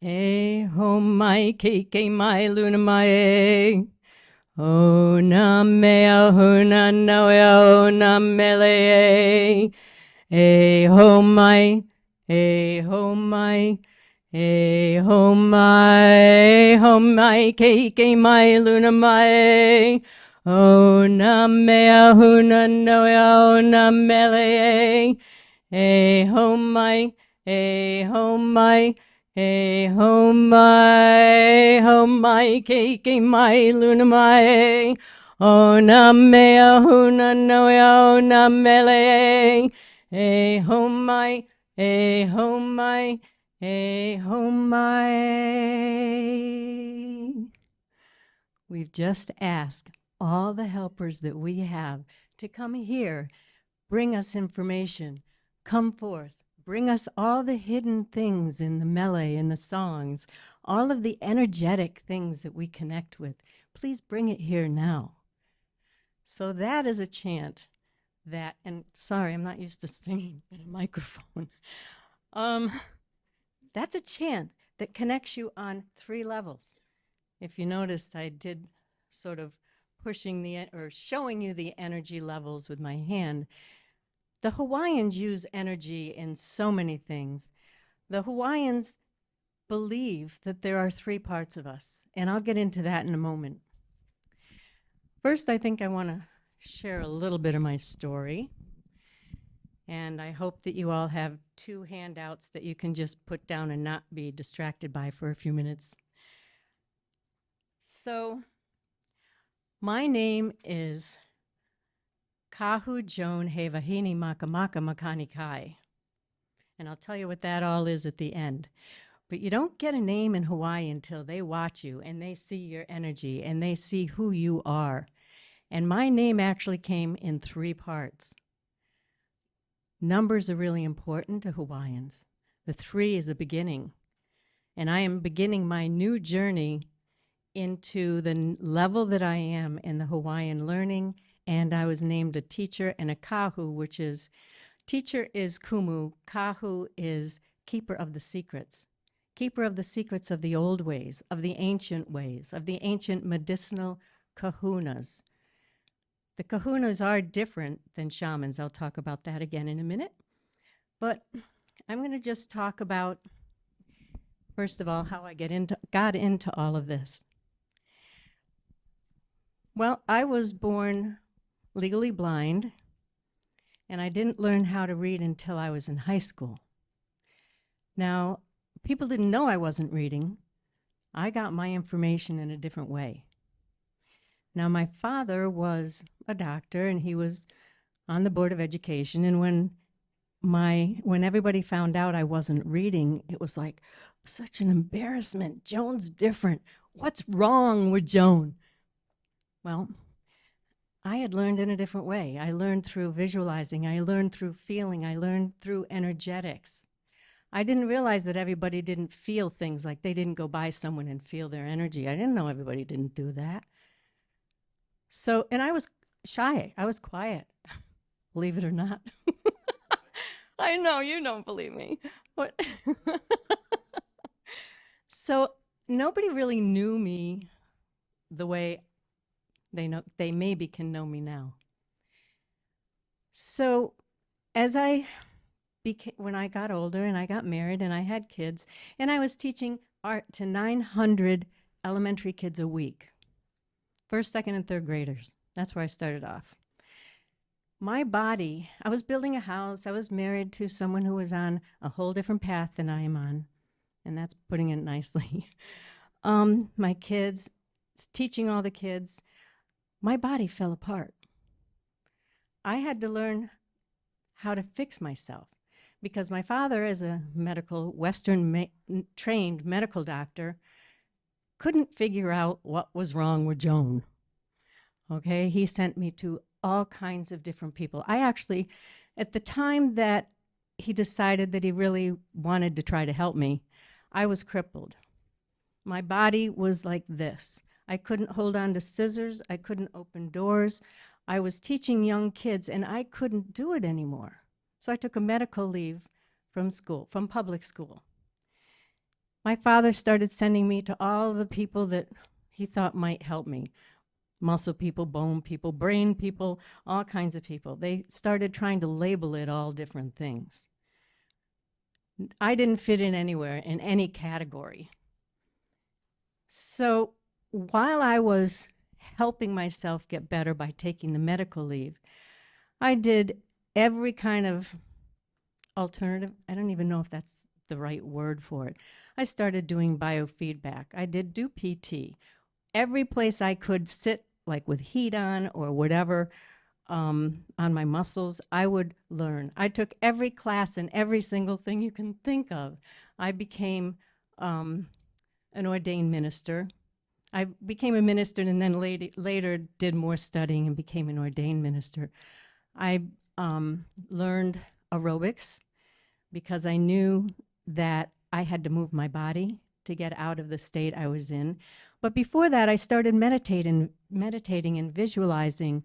E ho mai keike mai luna mai. O na mea huna noea o na mele. E ho mai, e ho mai, e ho mai, keike mai luna mai. O na mea huna noea o na mele. E ho mai, e ho mai, e ho mai, keiki mai, luna mai. O na mea huna noea o na mele. E ho mai, e ho mai, e ho mai. We've just asked all the helpers that we have to come here, bring us information, come forth, bring us all the hidden things in the melee, in the songs, all of the energetic things that we connect with. Please bring it here now. So that is a chant that, and sorry, I'm not used to singing in a microphone. That's a chant that connects you on 3 levels. If you noticed, I did sort of pushing or showing you the energy levels with my hand. The Hawaiians use energy in so many things. The Hawaiians believe that there are 3 parts of us, and I'll get into that in a moment. First, I think I want to share a little bit of my story, and I hope that you all have 2 handouts that you can just put down and not be distracted by for a few minutes. So, my name is Kahu Joan Hevahini Makamaka Makani Kai. And I'll tell you what that all is at the end. But you don't get a name in Hawaii until they watch you and they see your energy and they see who you are. And my name actually came in 3 parts. Numbers are really important to Hawaiians. The 3 is a beginning. And I am beginning my new journey into the level that I am in the Hawaiian learning. And I was named a teacher and a kahu, which is, teacher is kumu, kahu is keeper of the secrets. Keeper of the secrets of the old ways, of the ancient medicinal kahunas. The kahunas are different than shamans. I'll talk about that again in a minute. But I'm going to just talk about, first of all, how I got into all of this. Well, I was born legally blind, and I didn't learn how to read until I was in high school. Now, people didn't know I wasn't reading. I got my information in a different way. Now, my father was a doctor, and he was on the Board of Education, and when everybody found out I wasn't reading, it was like such an embarrassment. Joan's different. What's wrong with Joan? Well, I had learned in a different way. I learned through visualizing. I learned through feeling. I learned through energetics. I didn't realize that everybody didn't feel things, like they didn't go by someone and feel their energy. I didn't know everybody didn't do that. So, and I was shy. I was quiet, believe it or not. I know you don't believe me. What? So nobody really knew me the way they maybe can know me now. So as when I got older and I got married and I had kids, and I was teaching art to 900 elementary kids a week, 1st, 2nd, and 3rd graders. That's where I started off. My body, I was building a house. I was married to someone who was on a whole different path than I am on, and that's putting it nicely. My kids, teaching all the kids, my body fell apart. I had to learn how to fix myself because my father, as a Western-trained medical doctor, couldn't figure out what was wrong with Joan. Okay, he sent me to all kinds of different people. I actually, at the time that he decided that he really wanted to try to help me, I was crippled. My body was like this. I couldn't hold on to scissors. I couldn't open doors. I was teaching young kids, and I couldn't do it anymore. So I took a medical leave from school, from public school. my father started sending me to all the people that he thought might help me. Muscle people, bone people, brain people, all kinds of people. They started trying to label it all different things. I didn't fit in anywhere in any category. So while I was helping myself get better by taking the medical leave, I did every kind of alternative. I don't even know if that's the right word for it. I started doing biofeedback. I did do PT. Every place I could sit, like with heat on or whatever, on my muscles, I would learn. I took every class and every single thing you can think of. I became an ordained minister. I became a minister and then later did more studying and became an ordained minister. I learned aerobics because I knew that I had to move my body to get out of the state I was in. But before that, I started meditating and visualizing.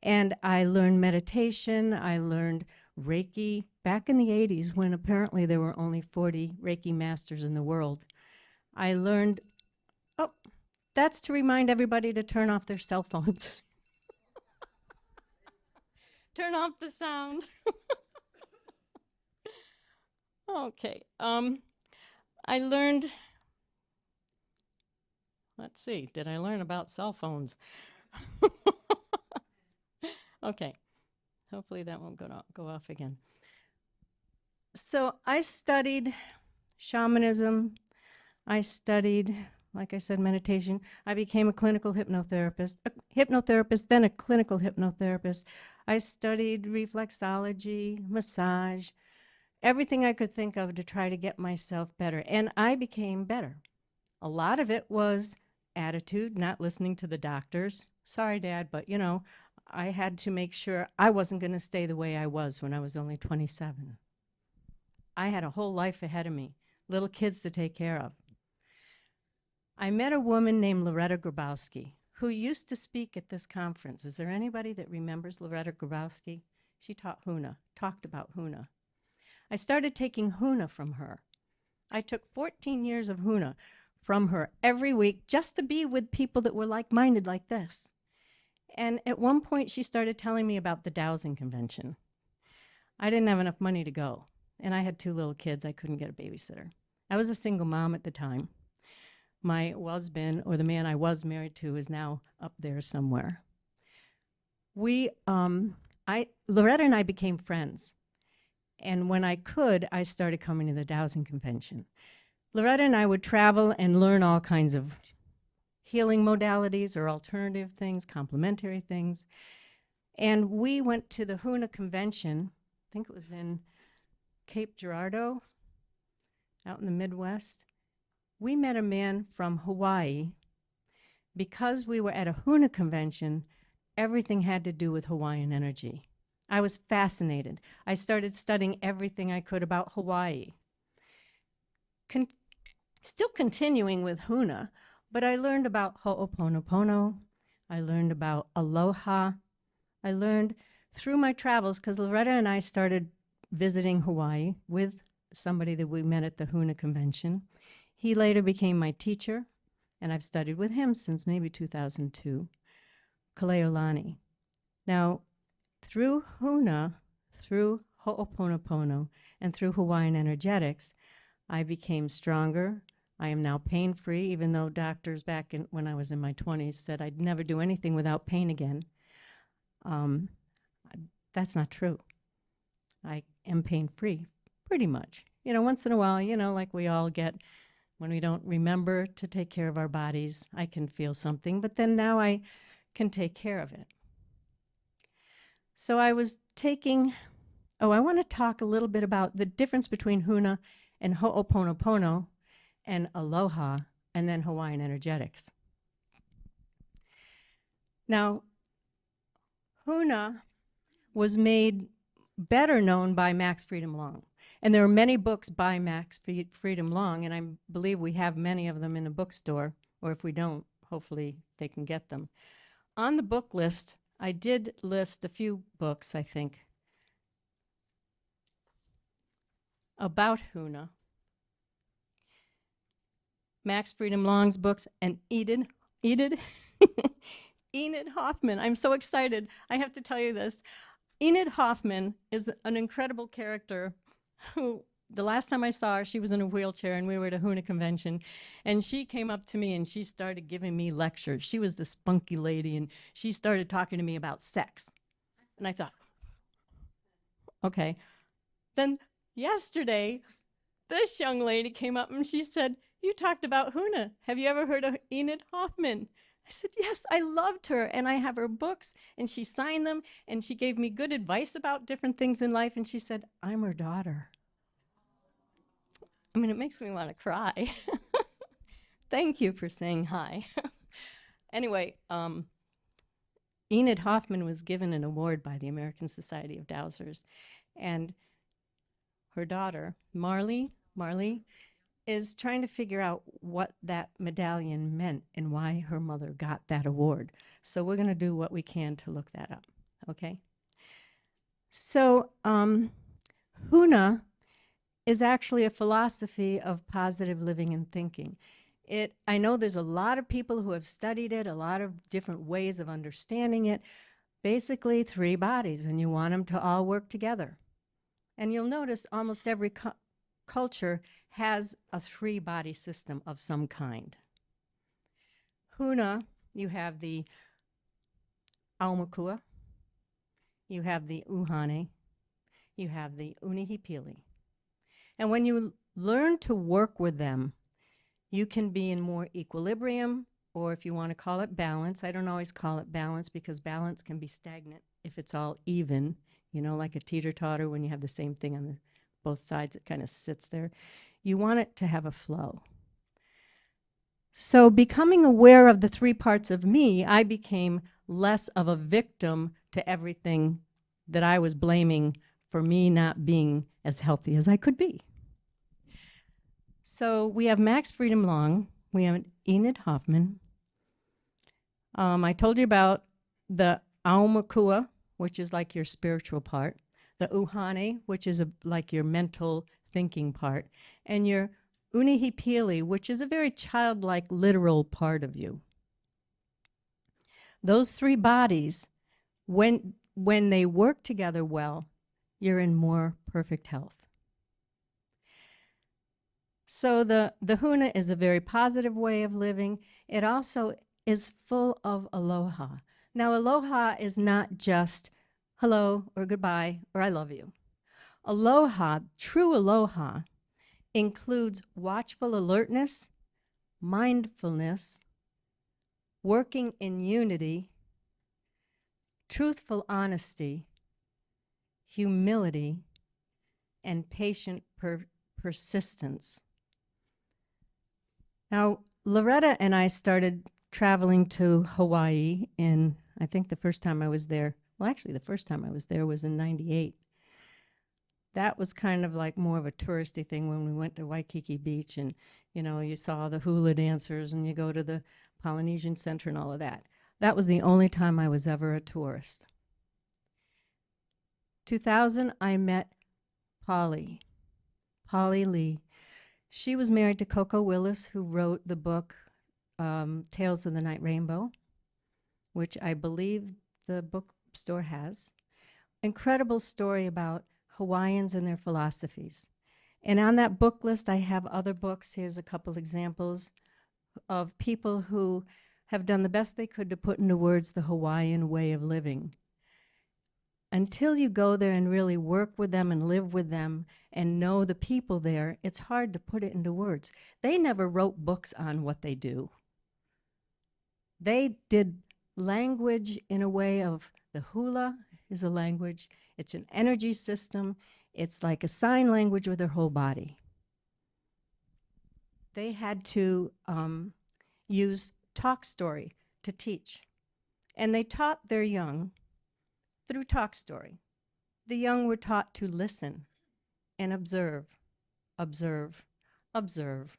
And I learned meditation. I learned Reiki back in the 80s when apparently there were only 40 Reiki masters in the world. I learned, oh, that's to remind everybody to turn off their cell phones. Turn off the sound. Okay. I learned, let's see, did I learn about cell phones? Okay. Hopefully that won't go off again. So I studied shamanism. I studied, like I said, meditation. I became a clinical hypnotherapist, then a clinical hypnotherapist. I studied reflexology, massage, everything I could think of to try to get myself better. And I became better. A lot of it was attitude, not listening to the doctors. Sorry, Dad, but you know, I had to make sure I wasn't going to stay the way I was when I was only 27. I had a whole life ahead of me, little kids to take care of. I met a woman named Loretta Grabowski who used to speak at this conference. Is there anybody that remembers Loretta Grabowski? She taught Huna, talked about Huna. I started taking Huna from her. I took 14 years of Huna from her every week just to be with people that were like-minded like this. And at one point, she started telling me about the dowsing convention. I didn't have enough money to go, and I had 2 little kids. I couldn't get a babysitter. I was a single mom at the time. My husband, or the man I was married to, is now up there somewhere. Loretta and I became friends. And when I could, I started coming to the dowsing convention. Loretta and I would travel and learn all kinds of healing modalities or alternative things, complementary things. And we went to the Huna convention, I think it was in Cape Girardeau, out in the Midwest. We met a man from Hawaii. Because we were at a Huna convention, everything had to do with Hawaiian energy. I was fascinated. I started studying everything I could about Hawaii. Still continuing with Huna, but I learned about Ho'oponopono. I learned about aloha. I learned through my travels, because Loretta and I started visiting Hawaii with somebody that we met at the Huna convention. He later became my teacher, and I've studied with him since maybe 2002, Kaleolani. Now, through Huna, through Ho'oponopono, and through Hawaiian energetics, I became stronger. I am now pain-free, even though doctors back when I was in my 20s said I'd never do anything without pain again. That's not true. I am pain-free, pretty much. You know, once in a while, you know, like we all get, when we don't remember to take care of our bodies, I can feel something, but then now I can take care of it. So I was taking, I want to talk a little bit about the difference between Huna and Ho'oponopono and aloha, and then Hawaiian energetics. Now, Huna was made better known by Max Freedom Long. And there are many books by Max Freedom Long, and I believe we have many of them in a bookstore, or if we don't, hopefully they can get them. On the book list, I did list a few books, I think, about Huna. Max Freedom Long's books, and Enid Enid Hoffman. I'm so excited. I have to tell you this. Enid Hoffman is an incredible character who, the last time I saw her, she was in a wheelchair and we were at a Huna convention. And she came up to me and she started giving me lectures. She was the spunky lady and she started talking to me about sex. And I thought, okay. Then yesterday, this young lady came up and she said, "You talked about Huna. Have you ever heard of Enid Hoffman?" I said, "Yes, I loved her, and I have her books," and she signed them, and she gave me good advice about different things in life, and she said, "I'm her daughter." I mean, it makes me want to cry. Thank you for saying hi. Anyway, Enid Hoffman was given an award by the American Society of Dowsers, and her daughter, Marley, is trying to figure out what that medallion meant and why her mother got that award. So we're going to do what we can to look that up, okay? So Huna is actually a philosophy of positive living and thinking. I know there's a lot of people who have studied it, a lot of different ways of understanding it. Basically, 3 bodies, and you want them to all work together. And you'll notice almost every culture has a 3-body system of some kind. Huna, you have the Aumakua, you have the Uhane, you have the Unihipili. And when you learn to work with them, you can be in more equilibrium, or if you want to call it balance. I don't always call it balance because balance can be stagnant if it's all even, you know, like a teeter-totter when you have the same thing on both sides, it kind of sits there. You want it to have a flow. So becoming aware of the 3 parts of me, I became less of a victim to everything that I was blaming for me not being as healthy as I could be. So we have Max Freedom Long, we have Enid Hoffman. I told you about the Aumakua, which is like your spiritual part, the Uhane, which is like your mental thinking part, and your Unihipili, which is a very childlike, literal part of you. Those 3 bodies, when they work together well, you're in more perfect health. So the Huna is a very positive way of living. It also is full of aloha. Now, aloha is not just hello or goodbye or I love you. Aloha, true aloha, includes watchful alertness, mindfulness, working in unity, truthful honesty, humility, and patient persistence. Now, Loretta and I started traveling to Hawaii in, I think the first time I was there, well, actually the first time I was there was in '98. That was kind of like more of a touristy thing when we went to Waikiki Beach and, you know, you saw the hula dancers and you go to the Polynesian Center and all of that. That was the only time I was ever a tourist. 2000, I met Polly Lee. She was married to Coco Willis, who wrote the book Tales of the Night Rainbow, which I believe the bookstore has. Incredible story about Hawaiians and their philosophies. And on that book list, I have other books. Here's a couple examples of people who have done the best they could to put into words the Hawaiian way of living. Until you go there and really work with them and live with them and know the people there, it's hard to put it into words. They never wrote books on what they do. They did language in a way of the hula is a language. It's an energy system. It's like a sign language with their whole body. They had to use talk story to teach. And they taught their young through talk story. The young were taught to listen and observe, observe, observe.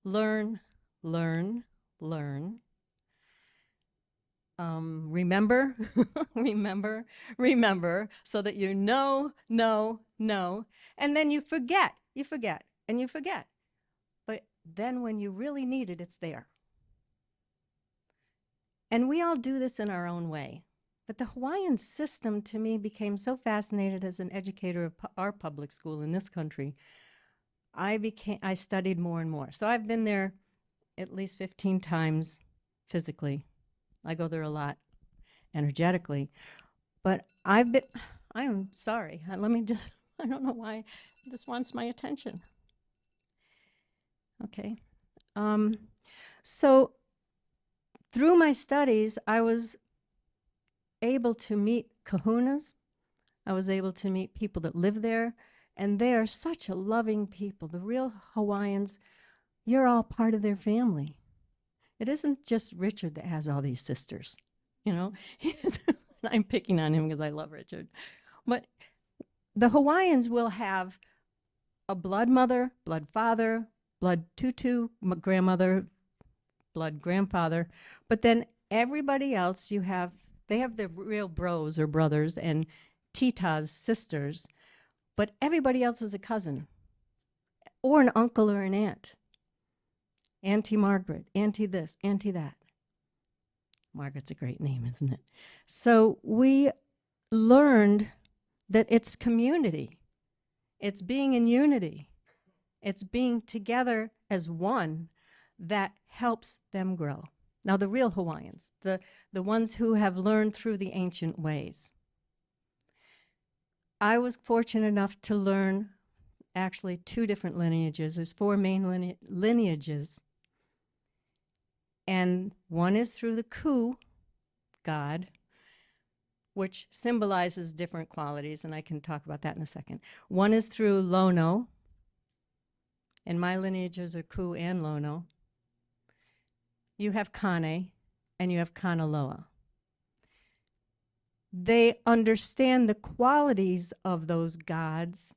Learn, learn, learn. Remember, remember, remember, so that you know, and then you forget, and you forget. But then when you really need it, it's there. And we all do this in our own way. But the Hawaiian system, to me, became so fascinated as an educator of our public school in this country. I studied more and more. So I've been there at least 15 times physically. I go there a lot energetically. But I'm sorry. Let me just, I don't know why this wants my attention. Okay. So through my studies, I was able to meet kahunas. I was able to meet people that live there, and they are such a loving people. The real Hawaiians, you're all part of their family. It isn't just Richard that has all these sisters, you know. I'm picking on him because I love Richard. But the Hawaiians will have a blood mother, blood father, blood tutu, grandmother, blood grandfather, but then everybody else they have their real bros or brothers and titas, sisters, but everybody else is a cousin or an uncle or an aunt. Auntie Margaret, Auntie this, Auntie that. Margaret's a great name, isn't it? So we learned that it's community. It's being in unity. It's being together as one that helps them grow. Now, the real Hawaiians, the ones who have learned through the ancient ways. I was fortunate enough to learn actually 2 different lineages. There's 4 main lineages. And one is through the Ku god, which symbolizes different qualities, and I can talk about that in a second. One is through Lono, and my lineages are Ku and Lono. You have Kane, and you have Kanaloa. They understand the qualities of those gods,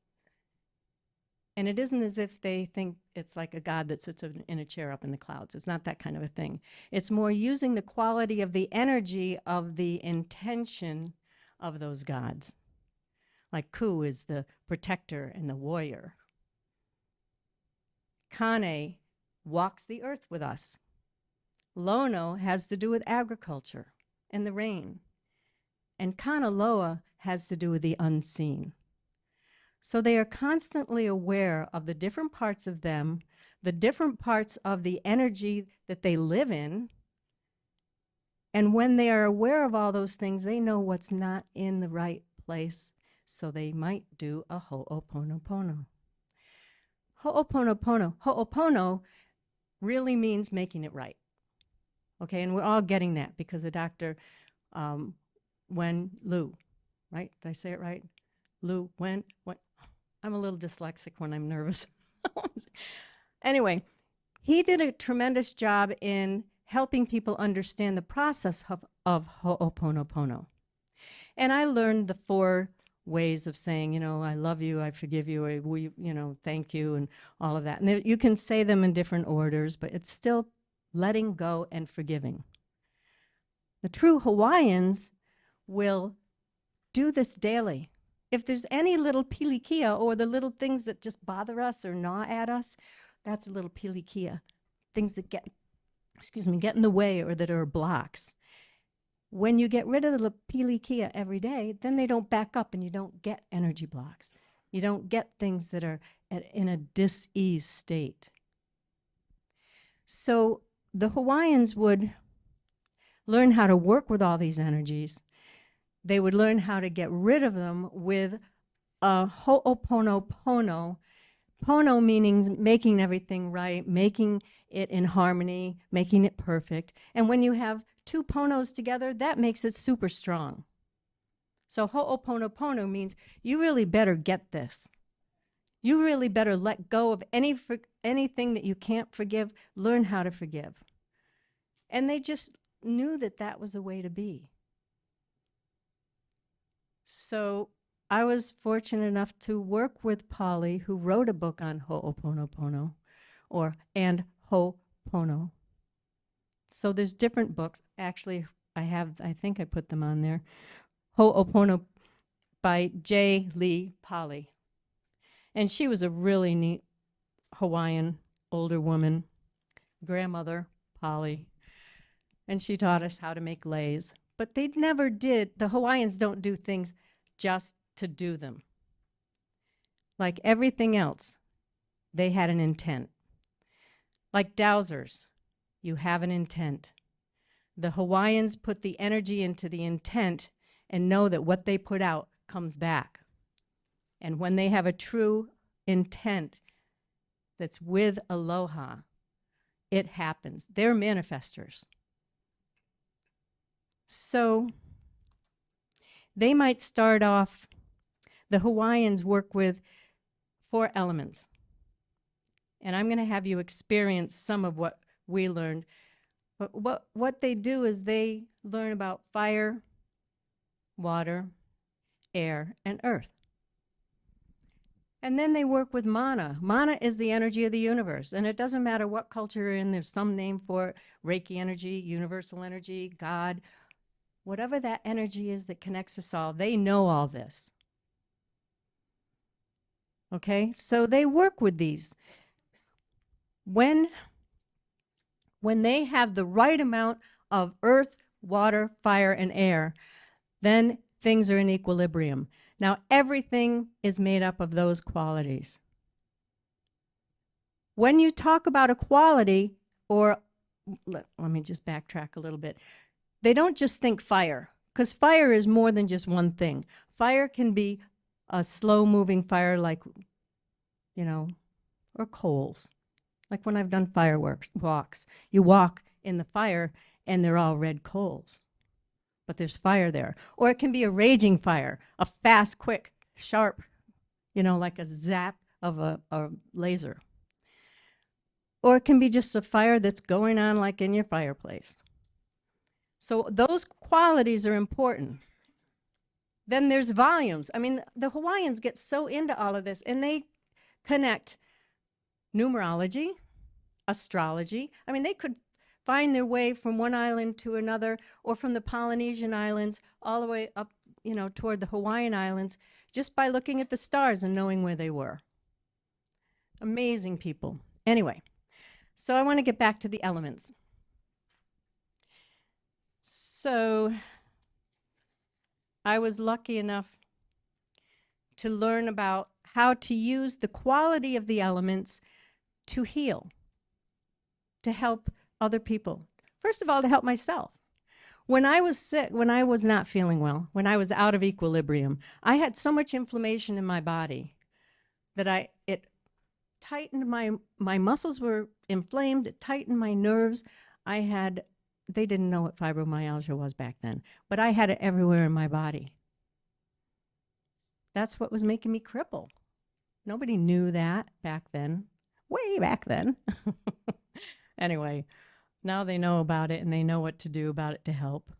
and it isn't as if they think it's like a god that sits in a chair up in the clouds. It's not that kind of a thing. It's more using the quality of the energy of the intention of those gods. Like Ku is the protector and the warrior. Kane walks the earth with us. Lono has to do with agriculture and the rain. And Kanaloa has to do with the unseen. So they are constantly aware of the different parts of them, the different parts of the energy that they live in. And when they are aware of all those things, they know what's not in the right place. So they might do a ho'oponopono. Ho'opono really means making it right. Okay, and we're all getting that because the doctor, Lu, right? Did I say it right? Lu, when? I'm a little dyslexic when I'm nervous. Anyway, he did a tremendous job in helping people understand the process of ho'oponopono. And I learned the 4 ways of saying, you know, I love you, I forgive you, thank you, and all of that. And you can say them in different orders, but it's still letting go and forgiving. The true Hawaiians will do this daily. If there's any little pilikia or the little things that just bother us or gnaw at us, that's a little pilikia. Things that get in the way or that are blocks. When you get rid of the pilikia every day, then they don't back up and you don't get energy blocks. You don't get things that are in a dis-ease state. So the Hawaiians would learn how to work with all these energies. They would learn how to get rid of them with a ho'oponopono. Pono meaning making everything right, making it in harmony, making it perfect. And when you have 2 ponos together, that makes it super strong. So ho'oponopono means you really better get this. You really better let go of anything that you can't forgive, learn how to forgive. And they just knew that that was a way to be. So I was fortunate enough to work with Polly, who wrote a book on ho'oponopono and ho'opono. So there's different books. Actually, I think I put them on there. Ho'opono by J. Lee Polly. And she was a really neat Hawaiian older woman, grandmother, Polly, and she taught us how to make leis. But they never did, the Hawaiians don't do things just to do them. Like everything else, they had an intent. Like dowsers, you have an intent. The Hawaiians put the energy into the intent and know that what they put out comes back. And when they have a true intent that's with aloha, it happens. They're manifestors. So they might start off, the Hawaiians work with 4 elements. And I'm going to have you experience some of what we learned. But what they do is they learn about fire, water, air, and earth. And then they work with mana. Mana is the energy of the universe. And it doesn't matter what culture you're in, there's some name for it. Reiki energy, universal energy, God. Whatever that energy is that connects us all, they know all this. Okay? So they work with these. When they have the right amount of earth, water, fire, and air, then things are in equilibrium. Now, everything is made up of those qualities. When you talk about a quality, or let me just backtrack a little bit. They don't just think fire, because fire is more than just one thing. Fire can be a slow-moving fire like, or coals. Like when I've done fireworks, walks. You walk in the fire and they're all red coals. But there's fire there. Or it can be a raging fire, a fast, quick, sharp, like a zap of a laser. Or it can be just a fire that's going on like in your fireplace. So those qualities are important. Then there's volumes. I mean, the Hawaiians get so into all of this, and they connect numerology, astrology. I mean, they could find their way from one island to another, or from the Polynesian islands all the way up, toward the Hawaiian islands, just by looking at the stars and knowing where they were. Amazing people. Anyway, so I want to get back to the elements. So I was lucky enough to learn about how to use the quality of the elements to heal, to help other people. First of all, to help myself. When I was sick, when I was not feeling well, when I was out of equilibrium, I had so much inflammation in my body that it tightened my muscles were inflamed, it tightened my nerves. They didn't know what fibromyalgia was back then, but I had it everywhere in my body. That's what was making me cripple. Nobody knew that back then, way back then. Anyway, now they know about it and they know what to do about it to help.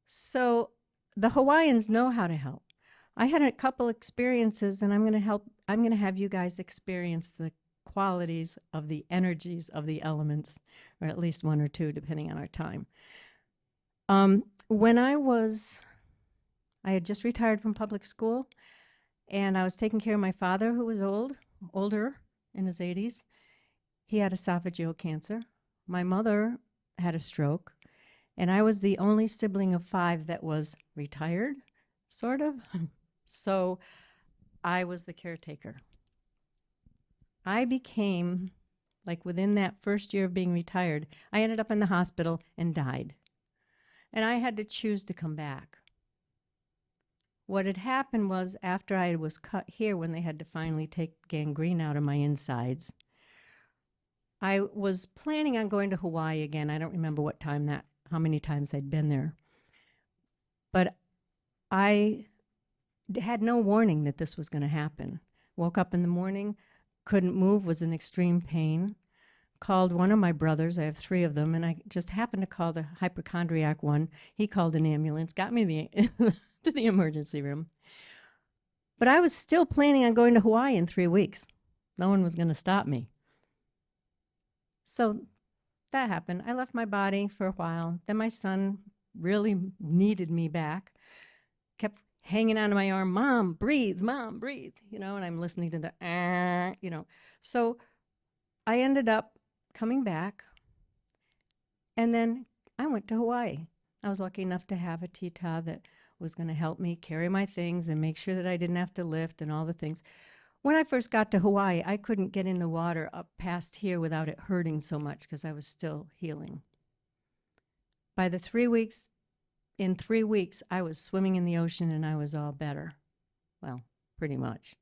So the Hawaiians know how to help. I had a couple experiences, and I'm going to have you guys experience the qualities of the energies of the elements, or at least 1 or 2, depending on our time. When I had just retired from public school, and I was taking care of my father, who was older, in his 80s. He had esophageal cancer. My mother had a stroke, and I was the only sibling of 5 that was retired, sort of. So I was the caretaker. I became, like within that first year of being retired, I ended up in the hospital and died. And I had to choose to come back. What had happened was, after I was cut here, when they had to finally take gangrene out of my insides, I was planning on going to Hawaii again. I don't remember how many times I'd been there. But I had no warning that this was going to happen. Woke up in the morning, couldn't move, was in extreme pain. Called one of my brothers, I have 3 of them, and I just happened to call the hypochondriac one. He called an ambulance, got me to the emergency room. But I was still planning on going to Hawaii in 3 weeks. No one was going to stop me. So that happened. I left my body for a while. Then my son really needed me back. Kept hanging onto my arm, Mom, breathe, and I'm listening to the, So I ended up coming back, and then I went to Hawaii. I was lucky enough to have a tita that was going to help me carry my things and make sure that I didn't have to lift and all the things. When I first got to Hawaii, I couldn't get in the water up past here without it hurting so much because I was still healing. By the 3 weeks, in 3 weeks, I was swimming in the ocean and I was all better. Well, pretty much.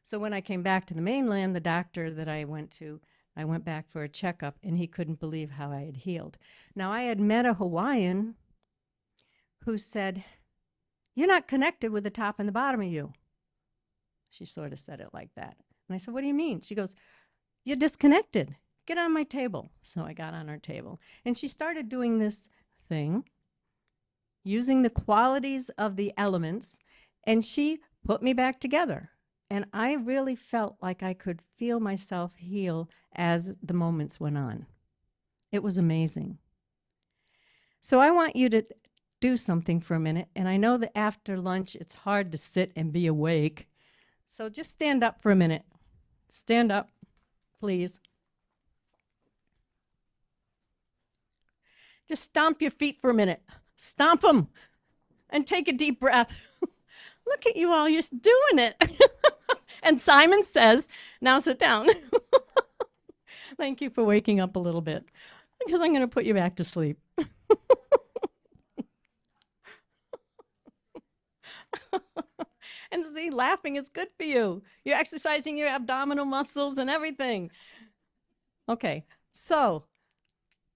So when I came back to the mainland, the doctor that I went to, I went back for a checkup and he couldn't believe how I had healed. Now, I had met a Hawaiian who said, "You're not connected with the top and the bottom of you." She sort of said it like that. And I said, "What do you mean?" She goes, "You're disconnected. Get on my table." So I got on her table. And she started doing this thing, using the qualities of the elements, and she put me back together. And I really felt like I could feel myself heal as the moments went on. It was amazing. So I want you to do something for a minute. And I know that after lunch, it's hard to sit and be awake. So just stand up for a minute. Stand up, please. Just stomp your feet for a minute. Stomp them and take a deep breath. Look at you all, you're doing it. And Simon says, "Now sit down." Thank you for waking up a little bit because I'm going to put you back to sleep. And see, laughing is good for you. You're exercising your abdominal muscles and everything. Okay, so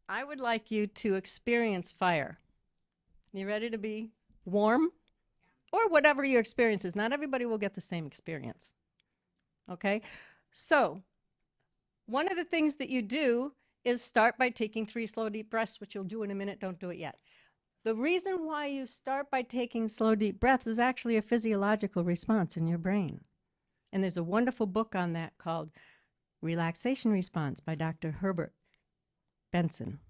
I would like you to experience fire. You ready to be warm? Or whatever your experience is. Not everybody will get the same experience. Okay? So, one of the things that you do is start by taking 3 slow, deep breaths, which you'll do in a minute. Don't do it yet. The reason why you start by taking slow, deep breaths is actually a physiological response in your brain. And there's a wonderful book on that called Relaxation Response by Dr. Herbert Benson.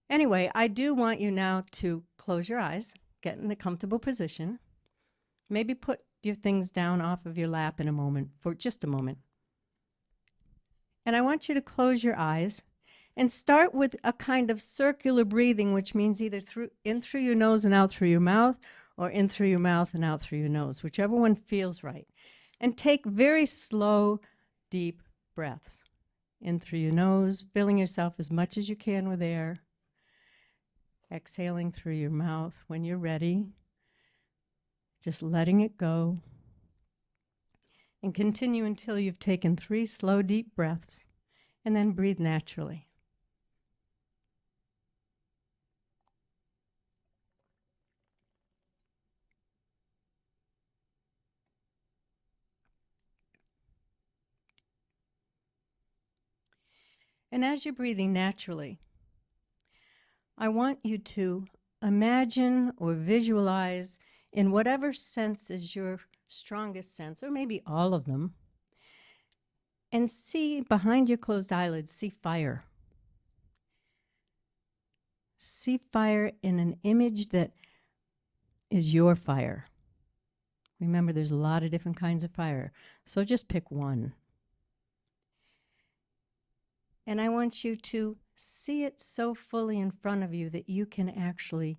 Anyway, I do want you now to close your eyes, get in a comfortable position, maybe put your things down off of your lap in a moment, for just a moment. And I want you to close your eyes and start with a kind of circular breathing, which means either in through your nose and out through your mouth, or in through your mouth and out through your nose, whichever one feels right. And take very slow, deep breaths. In through your nose, filling yourself as much as you can with air. Exhaling through your mouth when you're ready. Just letting it go. And continue until you've taken 3 slow, deep breaths, and then breathe naturally. And as you're breathing naturally, I want you to imagine or visualize in whatever sense is your strongest sense, or maybe all of them, and see behind your closed eyelids, see fire. See fire in an image that is your fire. Remember, there's a lot of different kinds of fire, so just pick one. And I want you to see it so fully in front of you that you can actually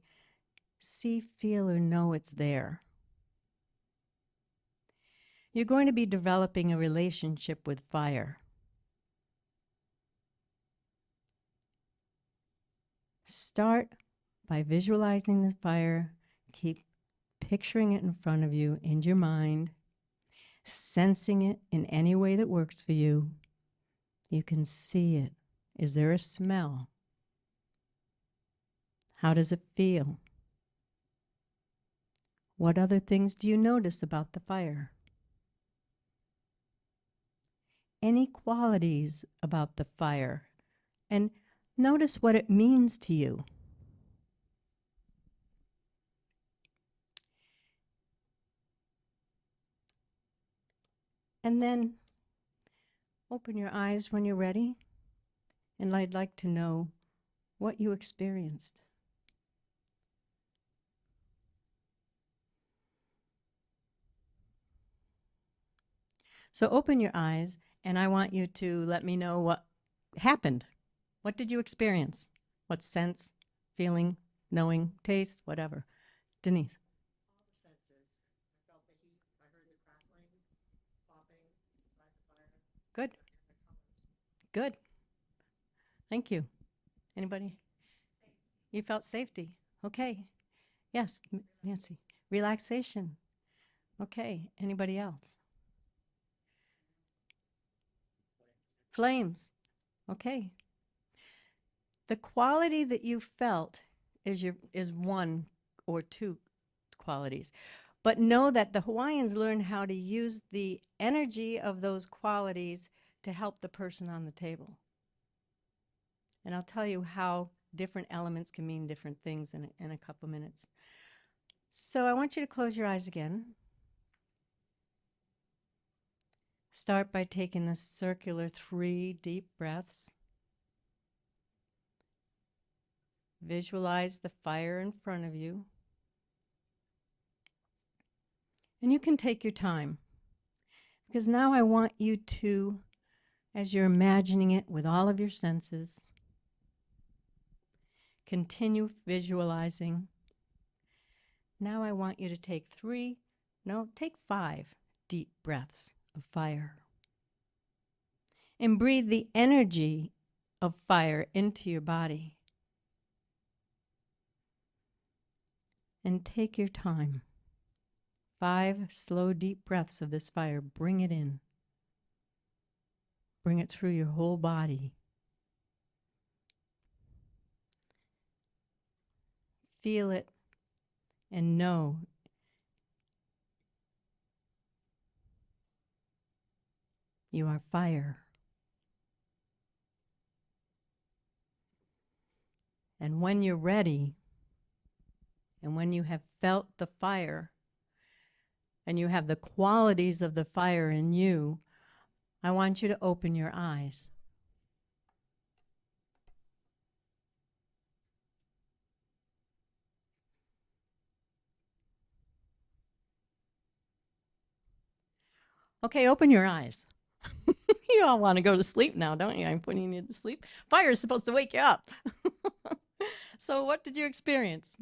see, feel, or know it's there. You're going to be developing a relationship with fire. Start by visualizing the fire. Keep picturing it in front of you in your mind, sensing it in any way that works for you. You can see it. Is there a smell? How does it feel? What other things do you notice about the fire? Any qualities about the fire? And notice what it means to you. And then open your eyes when you're ready, and I'd like to know what you experienced. So open your eyes And I want you to let me know what happened. What did you experience? What sense, feeling, knowing, taste, whatever. Denise. All the senses. I felt the heat. I heard the crackling, popping inside the fire, Good. and the colors. Good. Thank you. Anybody? You felt safety. Okay. Yes, Nancy. Relaxation. Okay. Anybody else? Flames. Okay. The quality that you felt is one or two qualities. But know that the Hawaiians learned how to use the energy of those qualities to help the person on the table. And I'll tell you how different elements can mean different things in a couple minutes. So I want you to close your eyes again. Start by taking the circular 3 deep breaths. Visualize the fire in front of you. And you can take your time, because now I want you to, as you're imagining it with all of your senses, continue visualizing. Now I want you to take take 5 deep breaths of fire. And breathe the energy of fire into your body. And take your time. 5 slow, deep breaths of this fire. Bring it in. Bring it through your whole body. Feel it and know you are fire. And when you're ready, and when you have felt the fire, and you have the qualities of the fire in you, I want you to open your eyes. Okay, open your eyes. You all want to go to sleep now, don't you? I'm putting you to sleep. Fire is supposed to wake you up. So what did you experience?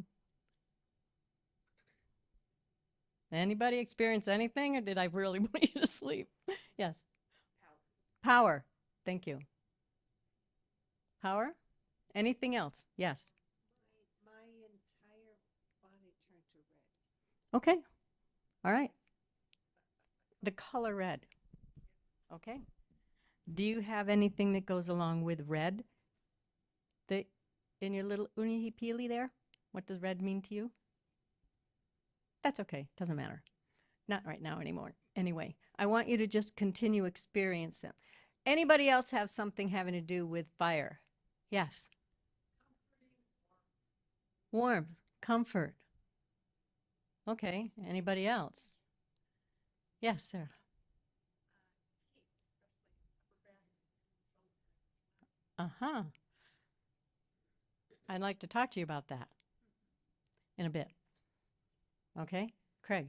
Anybody experience anything, or did I really put you to sleep? Yes. Power. Thank you. Power? Anything else? Yes. My entire body turned to red. Okay. All right. The color red. Okay. Do you have anything that goes along with red? In your little unihipili there? What does red mean to you? That's okay. Doesn't matter. Not right now anymore. Anyway, I want you to just continue experience them. Anybody else have something having to do with fire? Yes. Warmth, comfort. Okay. Anybody else? Yes, sir. Uh-huh. I'd like to talk to you about that in a bit. Okay? Craig.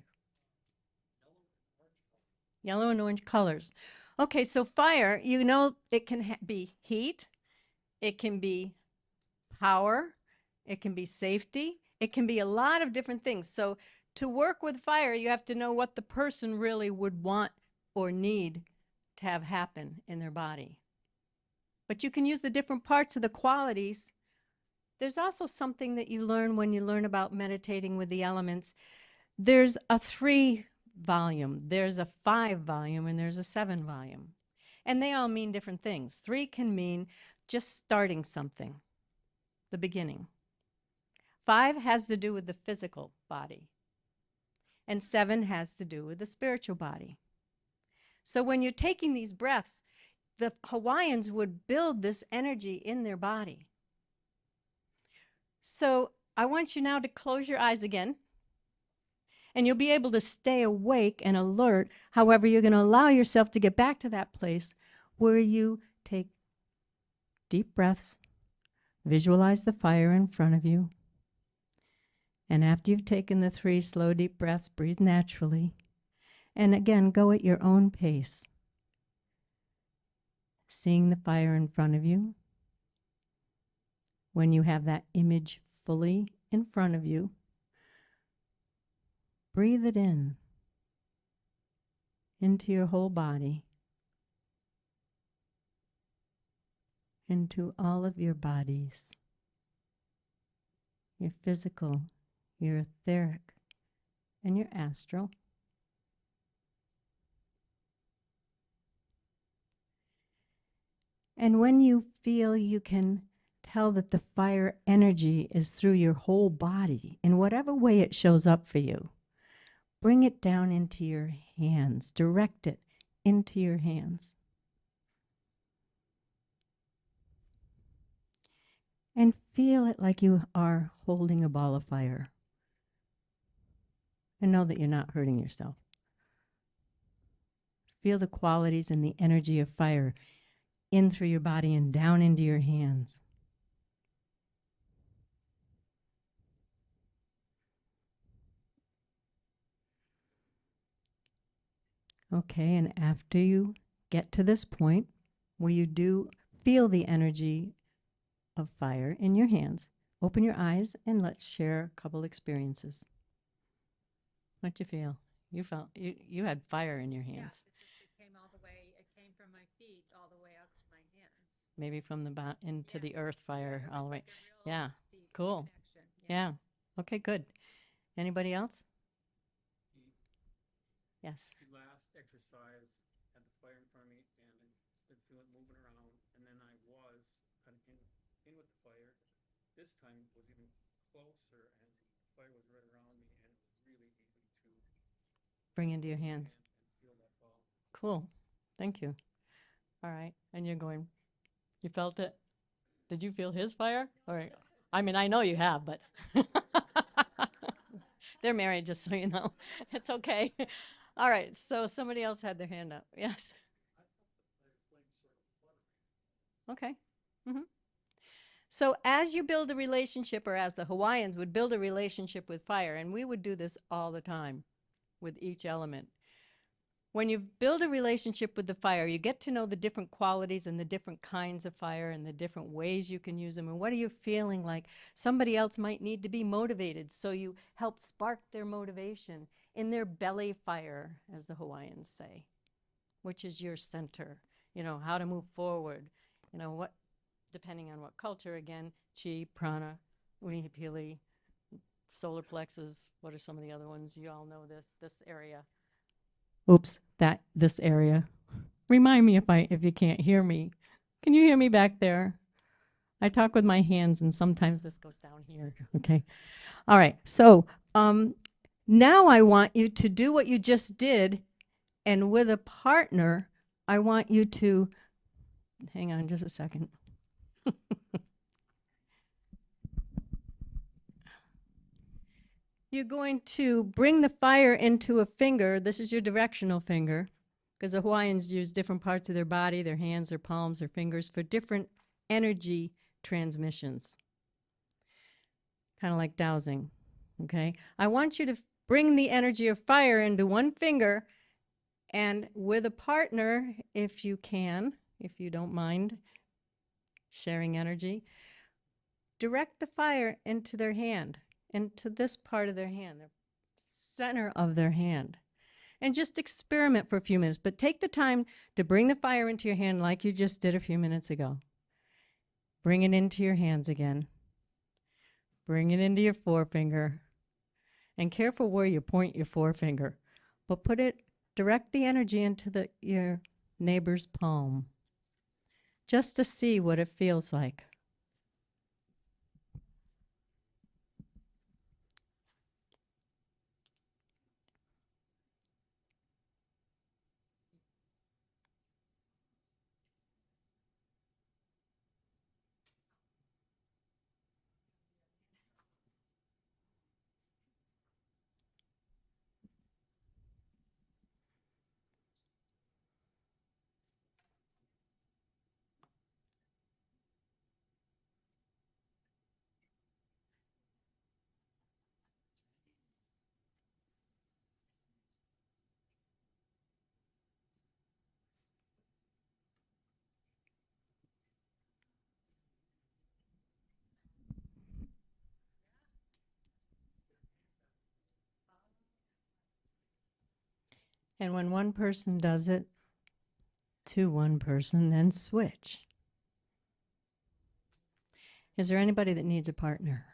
Yellow and orange colors. Okay, so fire, you know, it can be heat, it can be power, it can be safety, it can be a lot of different things. So to work with fire, you have to know what the person really would want or need to have happen in their body. But you can use the different parts of the qualities. There's also something that you learn when you learn about meditating with the elements. There's a 3 volume, there's a 5 volume, and there's a 7 volume. And they all mean different things. 3 can mean just starting something, the beginning. 5 has to do with the physical body. And 7 has to do with the spiritual body. So when you're taking these breaths, the Hawaiians would build this energy in their body. So I want you now to close your eyes again. And you'll be able to stay awake and alert. However, you're going to allow yourself to get back to that place where you take deep breaths, visualize the fire in front of you. And after you've taken the 3 slow, deep breaths, breathe naturally. And again, go at your own pace. seeing the fire in front of you. When you have that image fully in front of you, breathe it in into your whole body, into all of your bodies, your physical, your etheric, and your astral. And when you feel you can tell that the fire energy is through your whole body, in whatever way it shows up for you, bring it down into your hands, direct it into your hands. And feel it like you are holding a ball of fire. And know that you're not hurting yourself. Feel the qualities and the energy of fire in through your body and down into your hands. Okay, and after you get to this point where you do feel the energy of fire in your hands, open your eyes and let's share a couple experiences. What'd you feel? You felt you had fire in your hands. Yeah, it came all the way, it came from my feet all the way up to my hands. Maybe from the into the earth fire all the way. Like yeah, cool. Yeah. Okay, good. Anybody else? Yes. The last exercise had the fire in front of me, and I could feel it moving around, and then I was kind of in with the fire. This time it was even closer, and the fire was right around me, and it was really easy to bring into your hands. And feel that ball. Cool. Thank you. All right. And you're going, you felt it? Did you feel his fire? All right. I mean, I know you have, but they're married, just so you know. It's okay. All right. So somebody else had their hand up. Yes. Okay. Mm-hmm. So as you build a relationship, or as the Hawaiians would build a relationship with fire, and we would do this all the time with each element. When you build a relationship with the fire, you get to know the different qualities and the different kinds of fire and the different ways you can use them. And what are you feeling like? Somebody else might need to be motivated, so you help spark their motivation in their belly fire, as the Hawaiians say, which is your center. You know, how to move forward. You know, what, depending on what culture, again, chi, prana, unihipili, solar plexus. What are some of the other ones? You all know this area. Oops, this area. Remind me if you can't hear me. Can you hear me back there? I talk with my hands, and sometimes this goes down here. Okay. All right. So now I want you to do what you just did, and with a partner, I want you to hang on just a second. You're going to bring the fire into a finger. This is your directional finger, because the Hawaiians use different parts of their body, their hands, their palms, their fingers, for different energy transmissions. Kind of like dowsing, okay? I want you to bring the energy of fire into one finger, and with a partner, if you can, if you don't mind sharing energy, direct the fire into their hand, into this part of their hand, the center of their hand. And just experiment for a few minutes, but take the time to bring the fire into your hand like you just did a few minutes ago. Bring it into your hands again. Bring it into your forefinger. And careful where you point your forefinger, but direct the energy into your neighbor's palm, just to see what it feels like. And when one person does it to one person, then switch. Is there anybody that needs a partner?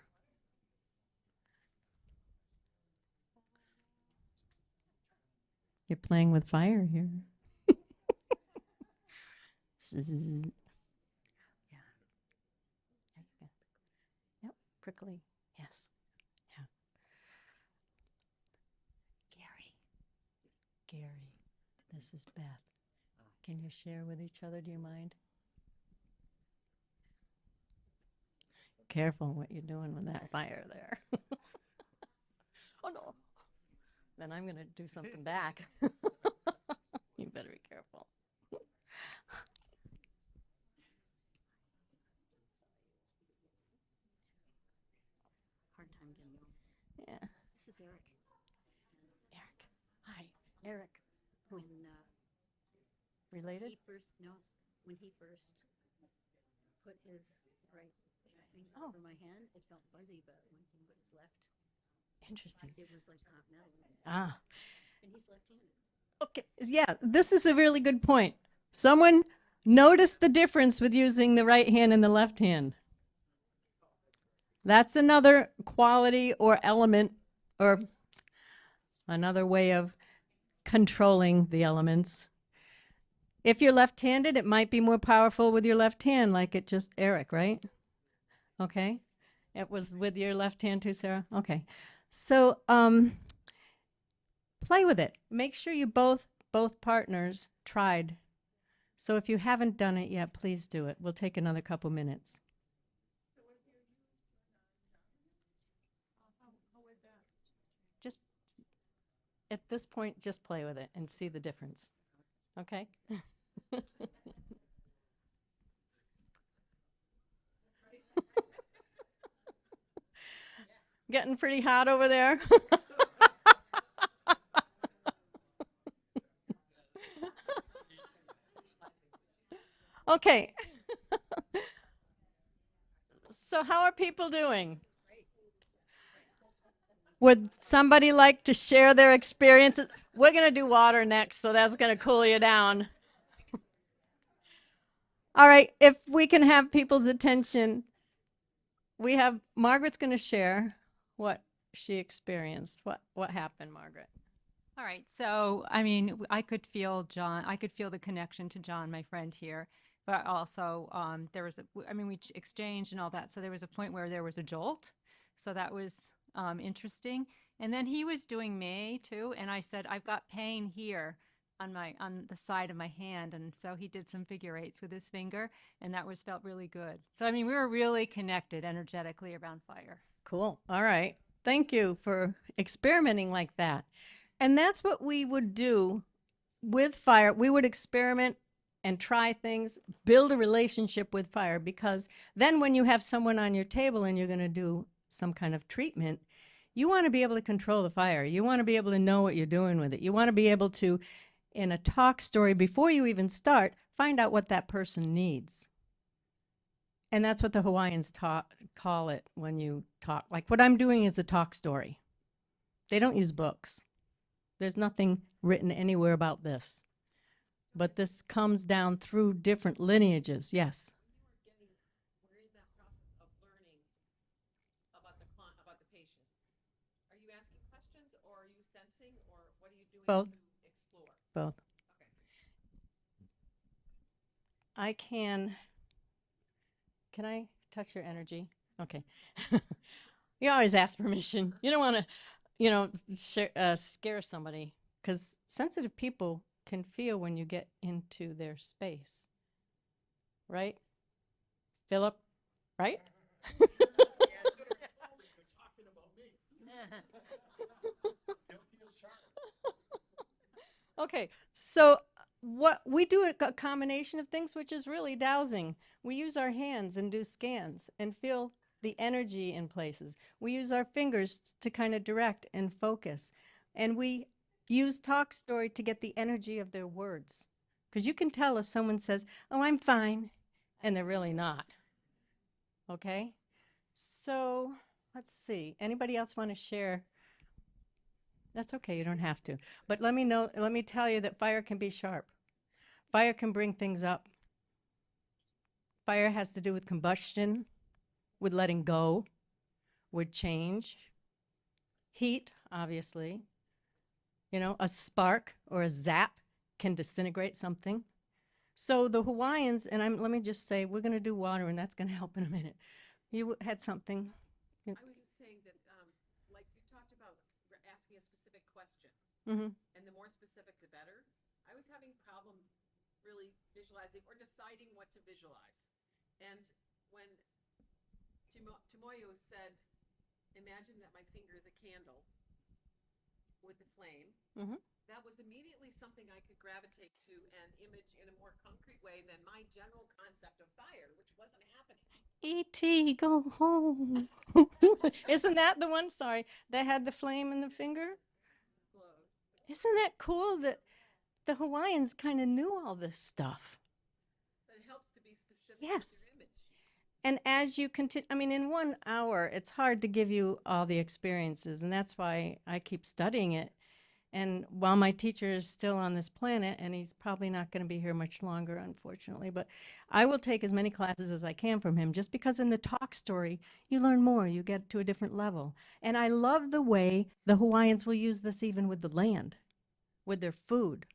You're playing with fire here. Zzz. Yeah. There you go. Yep, prickly. Yes. Yeah. Gary, this is Beth. Can you share with each other? Do you mind? Careful what you're doing with that fire there. Oh no. Then I'm going to do something back. You better be careful. Hard time getting on. Yeah. This is Eric. Eric. Hi, Eric. When Related? when he first put his right finger Oh. over my hand, it felt fuzzy, but when he put his left, Interesting. it was like hot metal. Ah. And he's left-handed. Okay. Yeah, this is a really good point. Someone noticed the difference with using the right hand and the left hand. That's another quality or element or another way of controlling the elements. If you're left-handed, it might be more powerful with your left hand, like it just Eric, right? Okay. It was with your left hand too, Sarah? Okay. So play with it. Make sure you both partners tried. So if you haven't done it yet, please do it. We'll take another couple minutes. Just at this point, just play with it and see the difference. Okay? Getting pretty hot over there. Okay. So how are people doing? Would somebody like to share their experiences? We're going to do water next, so that's going to cool you down. All right, if we can have people's attention, we have Margaret's going to share what she experienced. What happened, Margaret? All right. So, I mean, I could feel John. I could feel the connection to John, my friend here. But also, there was we exchanged and all that. So there was a point where there was a jolt. So that was interesting. And then he was doing me too. And I said, I've got pain here on the side of my hand. And so he did some figure eights with his finger. And that felt really good. So, I mean, we were really connected energetically around fire. Cool. All right. Thank you for experimenting like that. And that's what we would do with fire. We would experiment and try things, build a relationship with fire, because then when you have someone on your table and you're going to do some kind of treatment, you want to be able to control the fire. You want to be able to know what you're doing with it. You want to be able to, in a talk story, before you even start, find out what that person needs. And that's what the Hawaiians call it when you talk. Like what I'm doing is a talk story. They don't use books. There's nothing written anywhere about this. But this comes down through different lineages. Yes. We're in that process of learning about the patient. Are you asking questions, or are you sensing, or what are you doing Both. to explore? Both. Okay. Can I touch your energy? Okay. You always ask permission. You don't want to, scare somebody, because sensitive people can feel when you get into their space. Right? Philip? Right? Okay, so what we do a combination of things, which is really dowsing. We use our hands and do scans and feel the energy in places. We use our fingers to kind of direct and focus. And we use talk story to get the energy of their words. Because you can tell if someone says, oh, I'm fine, and they're really not. Okay? So let's see. Anybody else want to share That's okay. You don't have to. But let me tell you that fire can be sharp. Fire can bring things up. Fire has to do with combustion, with letting go, with change. Heat, obviously. You know, a spark or a zap can disintegrate something. So the Hawaiians, and let me just say, we're going to do water, and that's going to help in a minute. You had something. I was just saying that, like you talked about asking a specific question, Mm-hmm. and the more specific, the better. I was having problem really visualizing or deciding what to visualize. And when Timoyo said, imagine that my finger is a candle with the flame, Mm-hmm. that was immediately something I could gravitate to and image in a more concrete way than my general concept of fire, which wasn't happening. E.T., go home. Isn't that the one? Sorry, that had the flame in the finger? Isn't that cool that the Hawaiians kind of knew all this stuff? But it helps to be specific Yes. with your image. And as you continue, I mean, in 1 hour, it's hard to give you all the experiences. And that's why I keep studying it. And while my teacher is still on this planet, and he's probably not going to be here much longer, unfortunately, but I will take as many classes as I can from him just because in the talk story, you learn more, you get to a different level. And I love the way the Hawaiians will use this even with the land, with their food.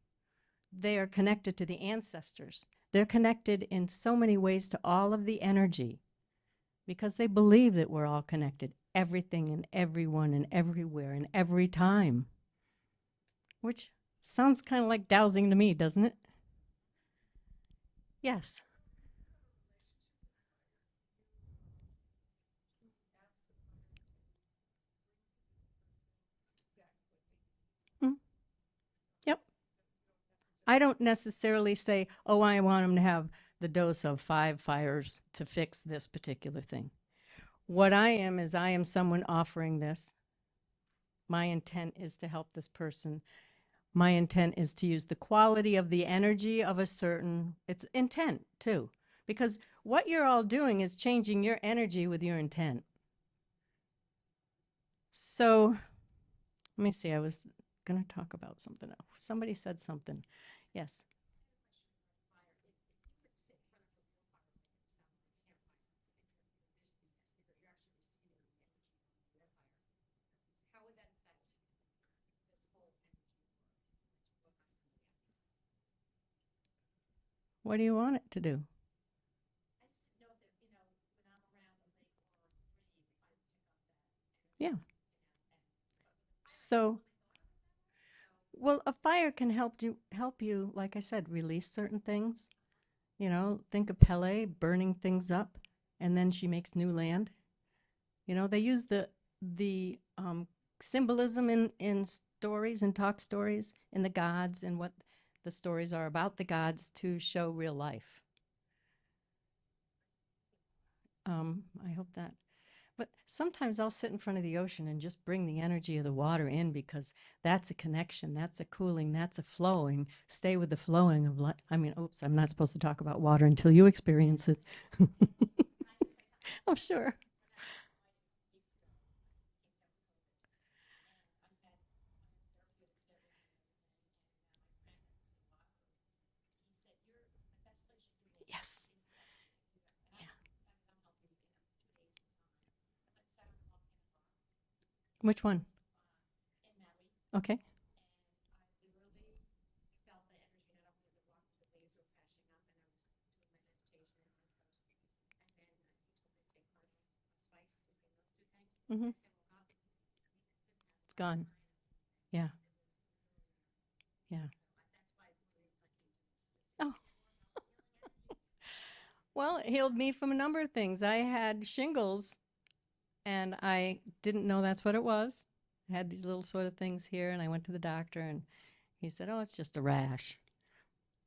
They are connected to the ancestors. They're connected in so many ways to all of the energy because they believe that we're all connected, everything and everyone and everywhere and every time. Which sounds kind of like dowsing to me, doesn't it? Yes. Mm, yep. I don't necessarily say, oh, I want them to have the dose of 5 fires to fix this particular thing. What I am is I am someone offering this. My intent is to help this person. My intent is to use the quality of the energy of a certain, it's intent too. Because what you're all doing is changing your energy with your intent. So let me see, I was going to talk about something else. Somebody said something. Yes. What do you want it to do? Yeah. So, well, a fire can help you, like I said, release certain things. You know, think of Pele burning things up, and then she makes new land. You know, they use the symbolism in stories and talk stories in the gods and what the stories are about the gods to show real life. I hope that. But sometimes I'll sit in front of the ocean and just bring the energy of the water in because that's a connection, that's a cooling, that's a flowing. Stay with the flowing of life. I mean, oops, I'm not supposed to talk about water until you experience it. I'm sure. Yes. Yeah. Which one? Okay. Mm-hmm. It's gone. Yeah. Yeah. Oh, well, it healed me from a number of things. I had shingles and I didn't know that's what it was. I had these little sort of things here and I went to the doctor and he said, oh, it's just a rash.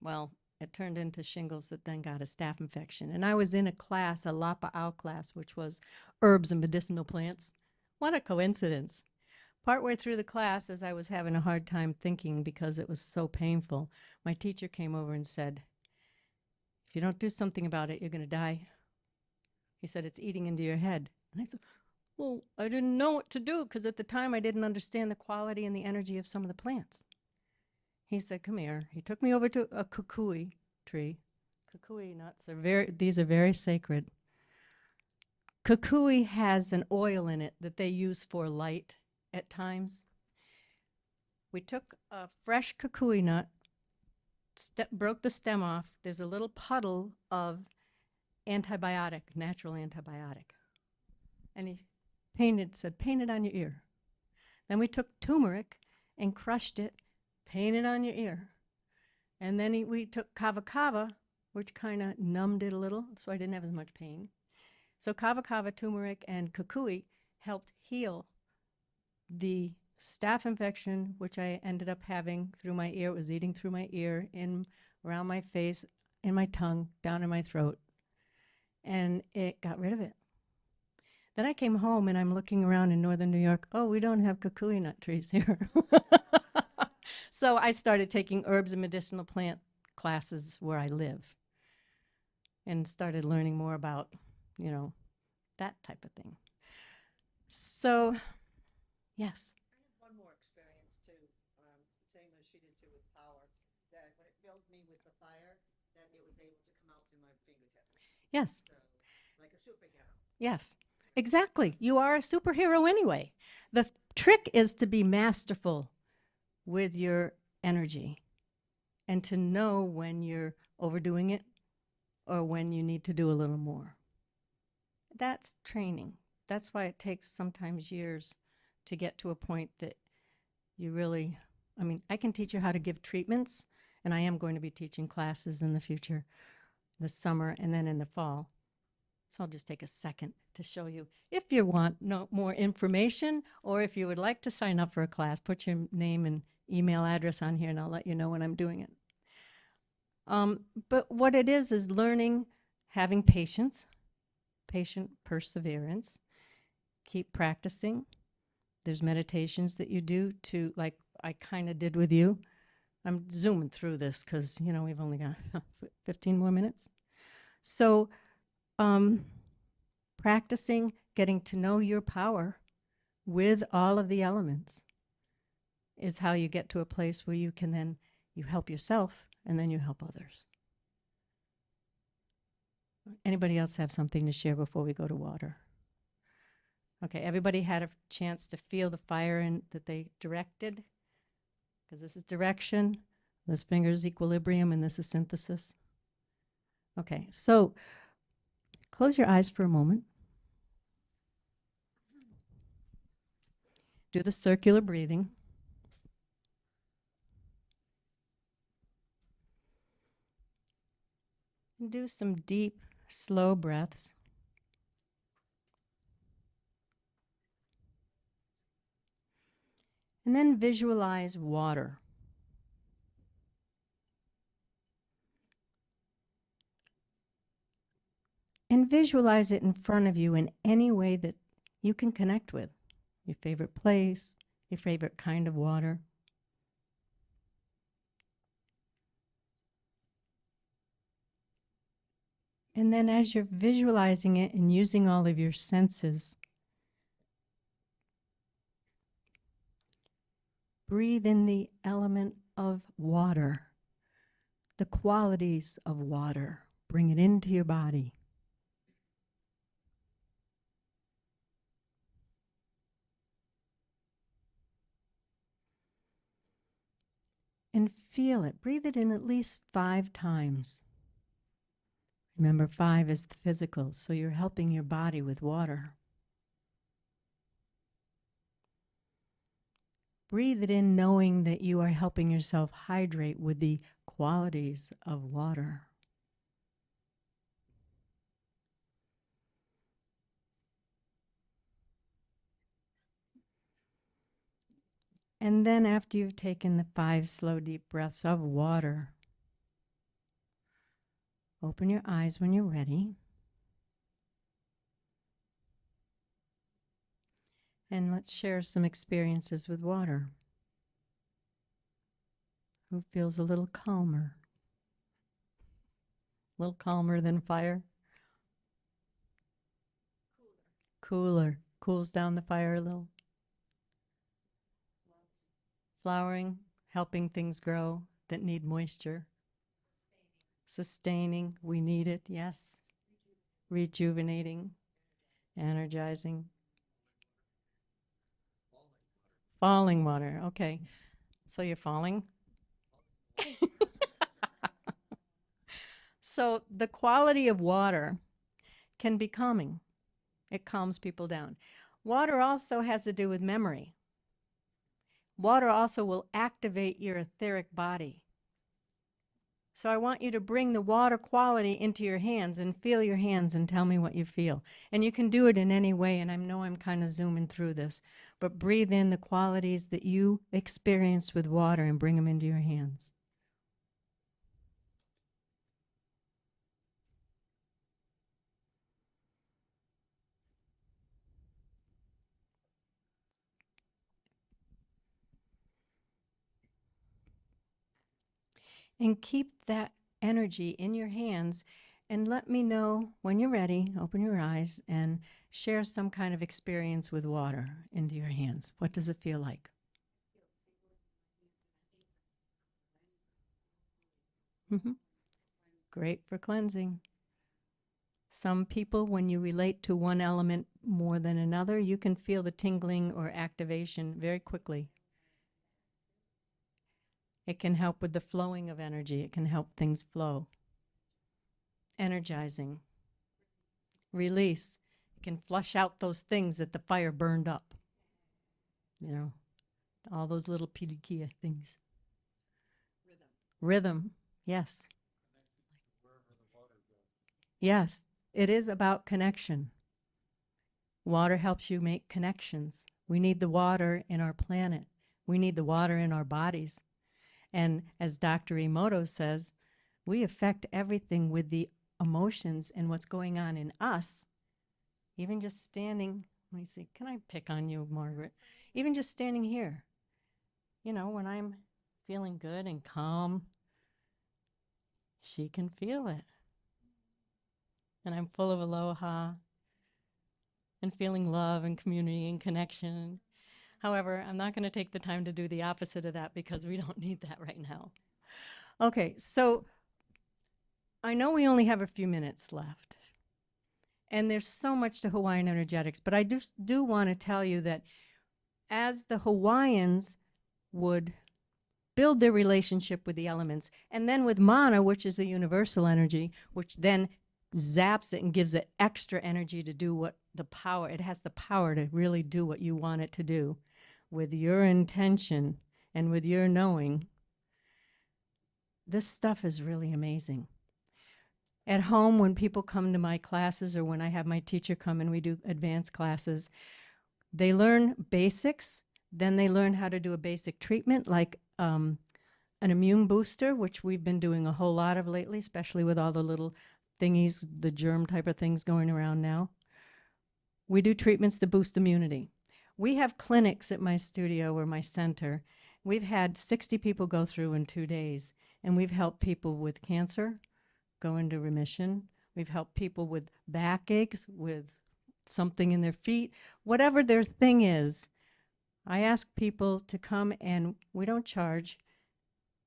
Well, it turned into shingles that then got a staph infection. And I was in a class, a Lapa'au class, which was herbs and medicinal plants. What a coincidence. Partway through the class, as I was having a hard time thinking because it was so painful, my teacher came over and said, if you don't do something about it, you're going to die. He said, it's eating into your head. And I said, Well, I didn't know what to do because at the time I didn't understand the quality and the energy of some of the plants. He said, come here. He took me over to a kukui tree. Kukui nuts these are very sacred. Kukui has an oil in it that they use for light at times. We took a fresh kukui nut, broke the stem off. There's a little puddle of antibiotic, natural antibiotic. And he said, paint it on your ear. Then we took turmeric and crushed it, paint it on your ear. And then we took kava kava, which kind of numbed it a little, so I didn't have as much pain. So kava kava, turmeric, and kukui helped heal the staph infection, which I ended up having through my ear. It was eating through my ear, around my face, in my tongue, down in my throat. And it got rid of it. Then I came home and I'm looking around in northern New York. Oh, we don't have kukui nut trees here. So I started taking herbs and medicinal plant classes where I live and started learning more about, that type of thing. So, yes. I had one more experience too, same as she did too with power, that when it filled me with the fire, that it was able to come out through my fingertips. Yes. So, like a superhero. Yes. Exactly. You are a superhero anyway. The trick is to be masterful with your energy and to know when you're overdoing it or when you need to do a little more. That's training. That's why it takes sometimes years to get to a point that you really, I can teach you how to give treatments, and I am going to be teaching classes in the future, this summer and then in the fall. So I'll just take a second to show you. If you want more information or if you would like to sign up for a class, put your name and email address on here and I'll let you know when I'm doing it. But what it is learning, having patience, patient perseverance, keep practicing. There's meditations that you do to, like I kind of did with you. I'm zooming through this because, we've only got 15 more minutes. So practicing getting to know your power with all of the elements is how you get to a place where you can then, you help yourself and then you help others. Anybody else have something to share before we go to water? Okay, everybody had a chance to feel the fire that they directed? Because this is direction, this finger is equilibrium, and this is synthesis. Okay, so close your eyes for a moment. Do the circular breathing. And do some deep, slow breaths. And then visualize water. And visualize it in front of you in any way that you can connect with. Your favorite place, your favorite kind of water. And then as you're visualizing it and using all of your senses, breathe in the element of water, the qualities of water. Bring it into your body. And feel it. Breathe it in at least 5 times. Remember, 5 is the physical, so you're helping your body with water. Breathe it in knowing that you are helping yourself hydrate with the qualities of water. And then after you've taken the 5 slow, deep breaths of water, open your eyes when you're ready. And let's share some experiences with water. Who feels a little calmer? A little calmer than fire? Cooler. cools down the fire a little. Flowering, helping things grow that need moisture. Sustaining, we need it, yes. Rejuvenating, energizing. Falling water, okay. So you're falling? So the quality of water can be calming. It calms people down. Water also has to do with memory. Water also will activate your etheric body. So I want you to bring the water quality into your hands and feel your hands and tell me what you feel. And you can do it in any way, and I know I'm kind of zooming through this, but breathe in the qualities that you experienced with water and bring them into your hands. And keep that energy in your hands and let me know when you're ready. Open your eyes and share some kind of experience with water into your hands. What does it feel like? Mm-hmm. Great for cleansing. Some people, when you relate to one element more than another, you can feel the tingling or activation very quickly. It can help with the flowing of energy. It can help things flow. Energizing. Release. It can flush out those things that the fire burned up. You know, all those little pilikia things. Rhythm. Yes. Yes. It is about connection. Water helps you make connections. We need the water in our planet. We need the water in our bodies. And as Dr. Emoto says, we affect everything with the emotions and what's going on in us. Even just standing, let me see, can I pick on you, Margaret? Even just standing here, you know, when I'm feeling good and calm, she can feel it. And I'm full of aloha and feeling love and community and connection. However, I'm not going to take the time to do the opposite of that because we don't need that right now. Okay, so I know we only have a few minutes left. And there's so much to Hawaiian energetics, but I do want to tell you that as the Hawaiians would build their relationship with the elements, and then with mana, which is a universal energy, which then zaps it and gives it extra energy to do what the power, it has the power to really do what you want it to do with your intention and with your knowing. This stuff is really amazing. At home, when people come to my classes or when I have my teacher come and we do advanced classes, they learn basics, then they learn how to do a basic treatment like an immune booster, which we've been doing a whole lot of lately, especially with all the little thingies, the germ type of things going around now. We do treatments to boost immunity. We have clinics at my studio or my center. We've had 60 people go through in 2 days, and we've helped people with cancer go into remission. We've helped people with backaches, with something in their feet, whatever their thing is. I ask people to come and we don't charge.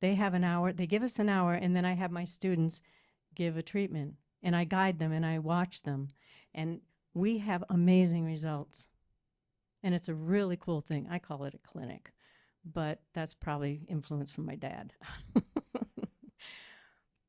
They have an hour, they give us an hour, and then I have my students give a treatment. And I guide them and I watch them. And we have amazing results. And it's a really cool thing. I call it a clinic, but that's probably influence from my dad.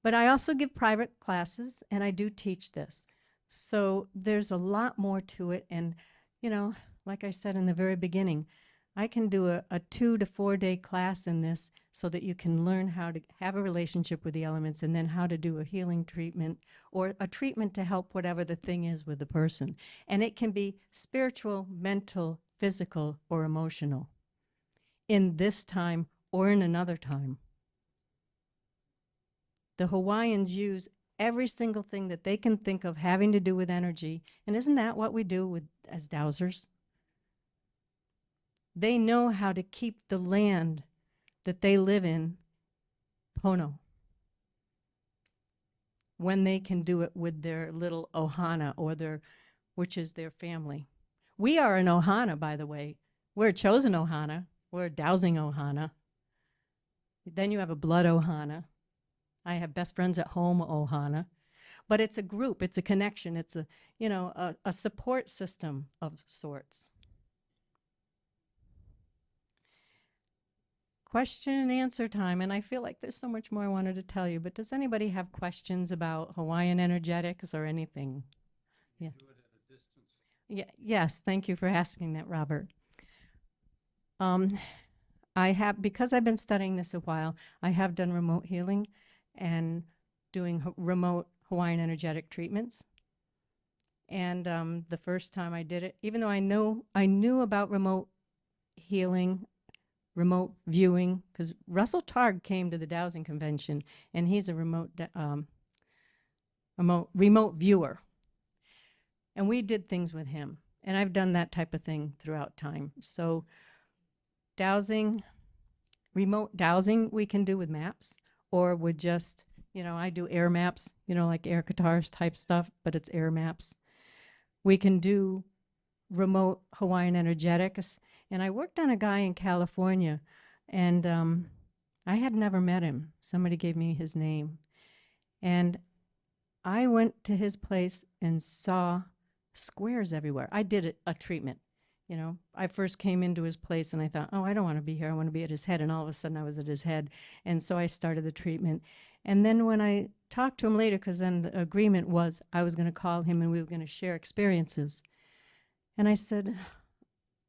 But I also give private classes and I do teach this. So there's a lot more to it. And, you know, like I said in the very beginning, I can do a 2 to 4 day class in this so that you can learn how to have a relationship with the elements and then how to do a healing treatment or a treatment to help whatever the thing is with the person. And it can be spiritual, mental, physical, or emotional in this time or in another time. The Hawaiians use every single thing that they can think of having to do with energy. And isn't that what we do with as dowsers? They know how to keep the land that they live in pono when they can do it with their little ohana or their, which is their family. We are an ohana, by the way. We're a chosen ohana. We're a dowsing ohana. Then you have a blood ohana. I have best friends at home ohana. But it's a group, it's a connection, it's a, a support system of sorts. Question and answer time, and I feel like there's so much more I wanted to tell you, but does anybody have questions about Hawaiian energetics or anything? You Yeah. do it at a distance. Yeah, yes, thank you for asking that, Robert. Because I've been studying this a while, I have done remote healing and doing remote Hawaiian energetic treatments. And the first time I did it, even though I knew about remote healing, remote viewing, because Russell Targ came to the dowsing convention, and he's a remote viewer. And we did things with him. And I've done that type of thing throughout time. So dowsing, remote dowsing, we can do with maps or with just, I do air maps, like air guitars type stuff, but it's air maps. We can do remote Hawaiian energetics. And I worked on a guy in California, and I had never met him. Somebody gave me his name. And I went to his place and saw squares everywhere. I did a treatment. I first came into his place and I thought, oh, I don't want to be here. I want to be at his head. And all of a sudden I was at his head. And so I started the treatment. And then when I talked to him later, because then the agreement was I was going to call him and we were going to share experiences. And I said,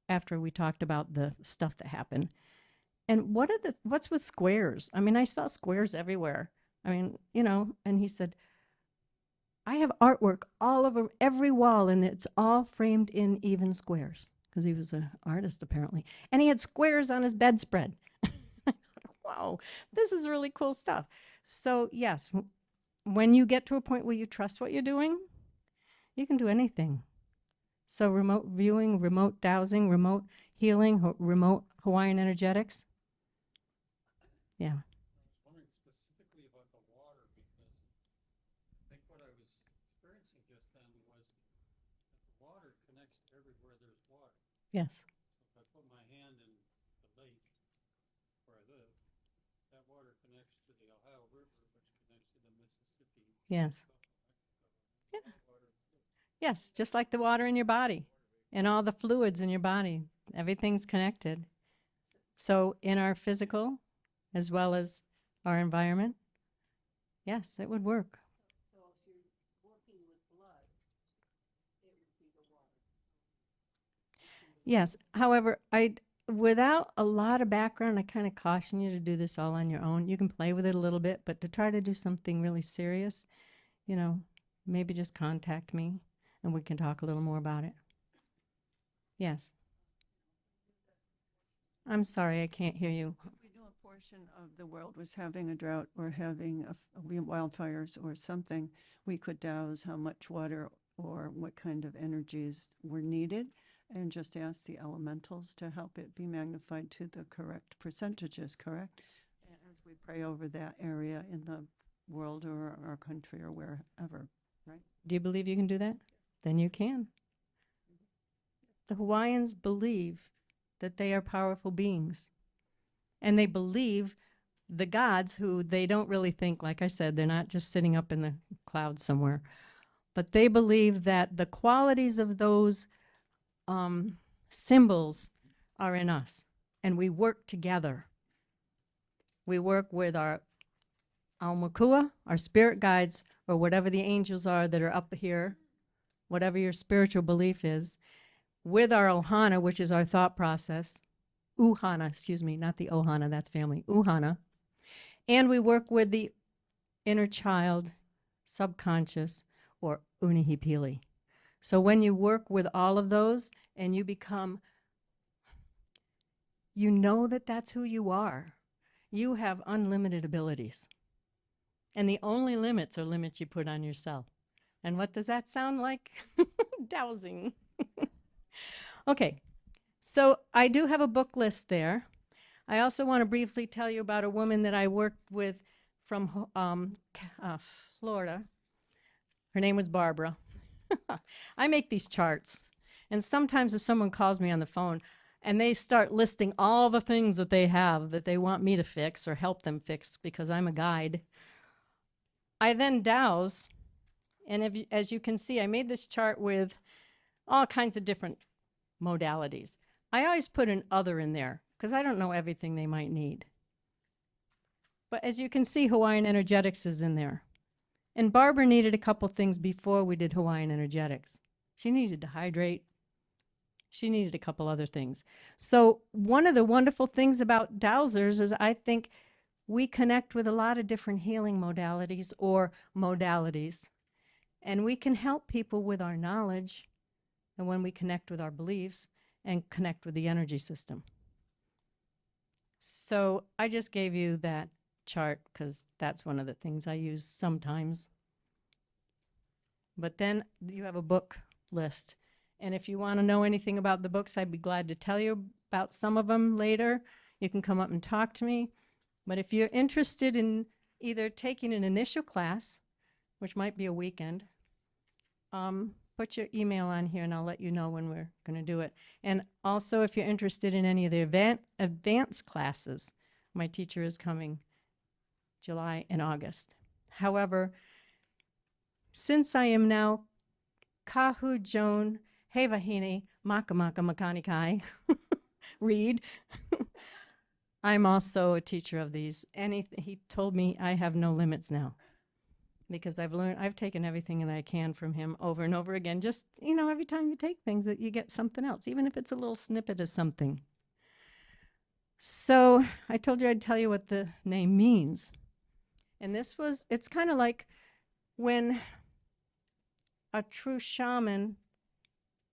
after we talked about the stuff that happened, and what's with squares? I mean, I saw squares everywhere. I mean, and he said, I have artwork all over every wall, and it's all framed in even squares, because he was an artist, apparently. And he had squares on his bedspread. Wow, this is really cool stuff. So, yes, when you get to a point where you trust what you're doing, you can do anything. So remote viewing, remote dowsing, remote healing, remote Hawaiian energetics. Yeah. I was wondering specifically about the water, because I think what I was experiencing just then was that the water connects to everywhere there's water. Yes. So if I put my hand in the lake where I live, that water connects to the Ohio River, which connects to the Mississippi. Yes. Yeah. Yes, just like the water in your body and all the fluids in your body. Everything's connected. So in our physical as well as our environment, yes, it would work. So if you're working with blood, it would be the water. Yes. However, without a lot of background, I kind of caution you to do this all on your own. You can play with it a little bit, but to try to do something really serious, maybe just contact me and we can talk a little more about it. Yes. I'm sorry, I can't hear you. If we knew a portion of the world was having a drought or having wildfires or something, we could douse how much water or what kind of energies were needed and just ask the elementals to help it be magnified to the correct percentages, correct? As we pray over that area in the world or our country or wherever, right? Do you believe you can do that? Then you can. The Hawaiians believe that they are powerful beings. And they believe the gods, who they don't really think, like I said, they're not just sitting up in the clouds somewhere, but they believe that the qualities of those symbols are in us. And we work together. We work with our aumakua, our spirit guides, or whatever the angels are that are up here, whatever your spiritual belief is, with our ohana, which is our thought process, uhana, excuse me, not the ohana, that's family, uhana. And we work with the inner child, subconscious, or unihipili. So when you work with all of those and you become, you know that that's who you are. You have unlimited abilities. And the only limits are limits you put on yourself. And what does that sound like? Dowsing. Okay, so I do have a book list there. I also want to briefly tell you about a woman that I worked with from Florida. Her name was Barbara. I make these charts, And sometimes if someone calls me on the phone and they start listing all the things that they have that they want me to fix or help them fix because I'm a guide, I then douse. And as you can see, I made this chart with all kinds of different modalities. I always put an other in there because I don't know everything they might need. But as you can see, Hawaiian Energetics is in there. And Barbara needed a couple things before we did Hawaiian Energetics. She needed to hydrate. She needed a couple other things. So one of the wonderful things about dowsers is I think we connect with a lot of different healing modalities or modalities. And we can help people with our knowledge and when we connect with our beliefs and connect with the energy system. So I just gave you that chart because that's one of the things I use sometimes. But then you have a book list. And if you want to know anything about the books, I'd be glad to tell you about some of them later. You can come up and talk to me. But if you're interested in either taking an initial class, which might be a weekend, put your email on here and I'll let you know when we're going to do it. And also, if you're interested in any of the advanced classes, my teacher is coming July and August. However, since I am now Kahu Joan Hevahine Makamaka Makanikai Reid, I'm also a teacher of these. He told me I have no limits now because I've taken everything that I can from him over and over again. Just, every time you take things that you get something else, even if it's a little snippet of something. So I told you I'd tell you what the name means. And it's kind of like when a true shaman,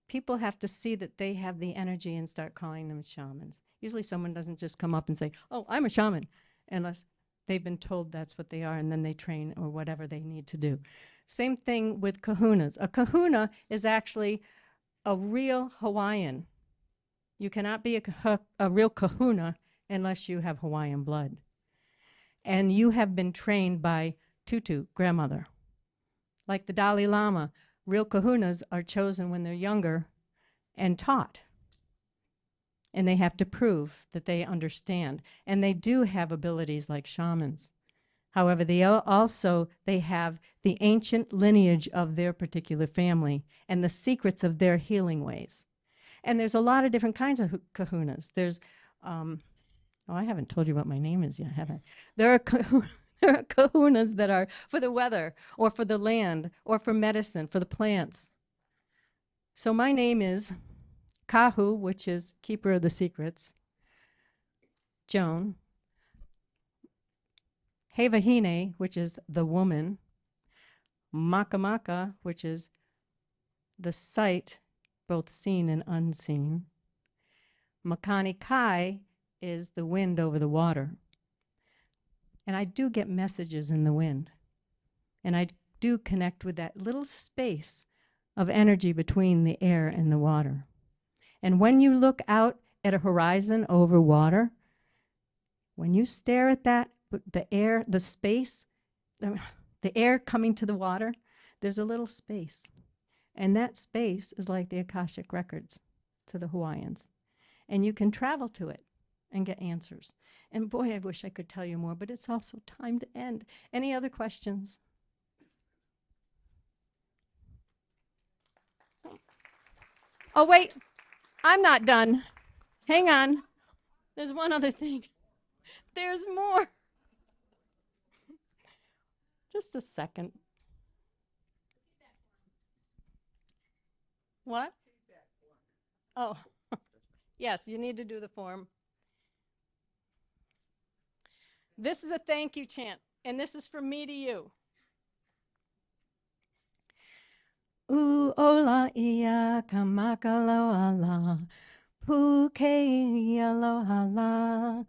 people have to see that they have the energy and start calling them shamans. Usually someone doesn't just come up and say, oh, I'm a shaman, unless they've been told that's what they are, and then they train or whatever they need to do. Same thing with kahunas. A kahuna is actually a real Hawaiian. You cannot be a real kahuna unless you have Hawaiian blood. And you have been trained by Tutu, grandmother. Like the Dalai Lama, real kahunas are chosen when they're younger and taught. And they have to prove that they understand. And they do have abilities like shamans. However, they have the ancient lineage of their particular family and the secrets of their healing ways. And there's a lot of different kinds of kahunas. There's, I haven't told you what my name is yet, have I? There are kahunas that are for the weather or for the land or for medicine, for the plants. So my name is Kahu, which is keeper of the secrets, Joan. Hevahine, which is the woman. Makamaka, which is the sight, both seen and unseen. Makani Kai is the wind over the water. And I do get messages in the wind. And I do connect with that little space of energy between the air and the water. And when you look out at a horizon over water, when you stare at that, the air, the space, the air coming to the water, there's a little space. And that space is like the Akashic records to the Hawaiians. And you can travel to it and get answers. And boy, I wish I could tell you more, but it's also time to end. Any other questions? Oh, wait, I'm not done. Hang on. There's one other thing. There's more. Just a second. What? Oh, yes, you need to do the form. This is a thank you chant, and this is from me to you. U'ola ia kamakaloala, puke aloha la,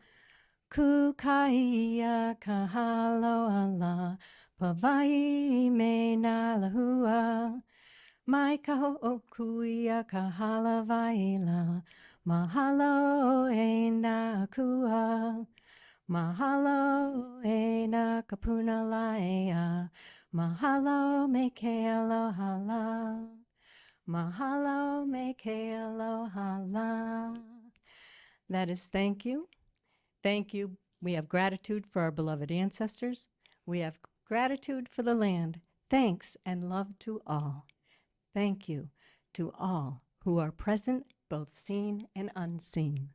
kukai kahaloala, pavai me na lahua, mai kaho'oku ia kahala vaila, mahalo e na kua. Mahalo e na kapuna laea, mahalo me ke aloha la. Mahalo me ke aloha la. That is thank you. Thank you. We have gratitude for our beloved ancestors. We have gratitude for the land. Thanks and love to all. Thank you to all who are present, both seen and unseen.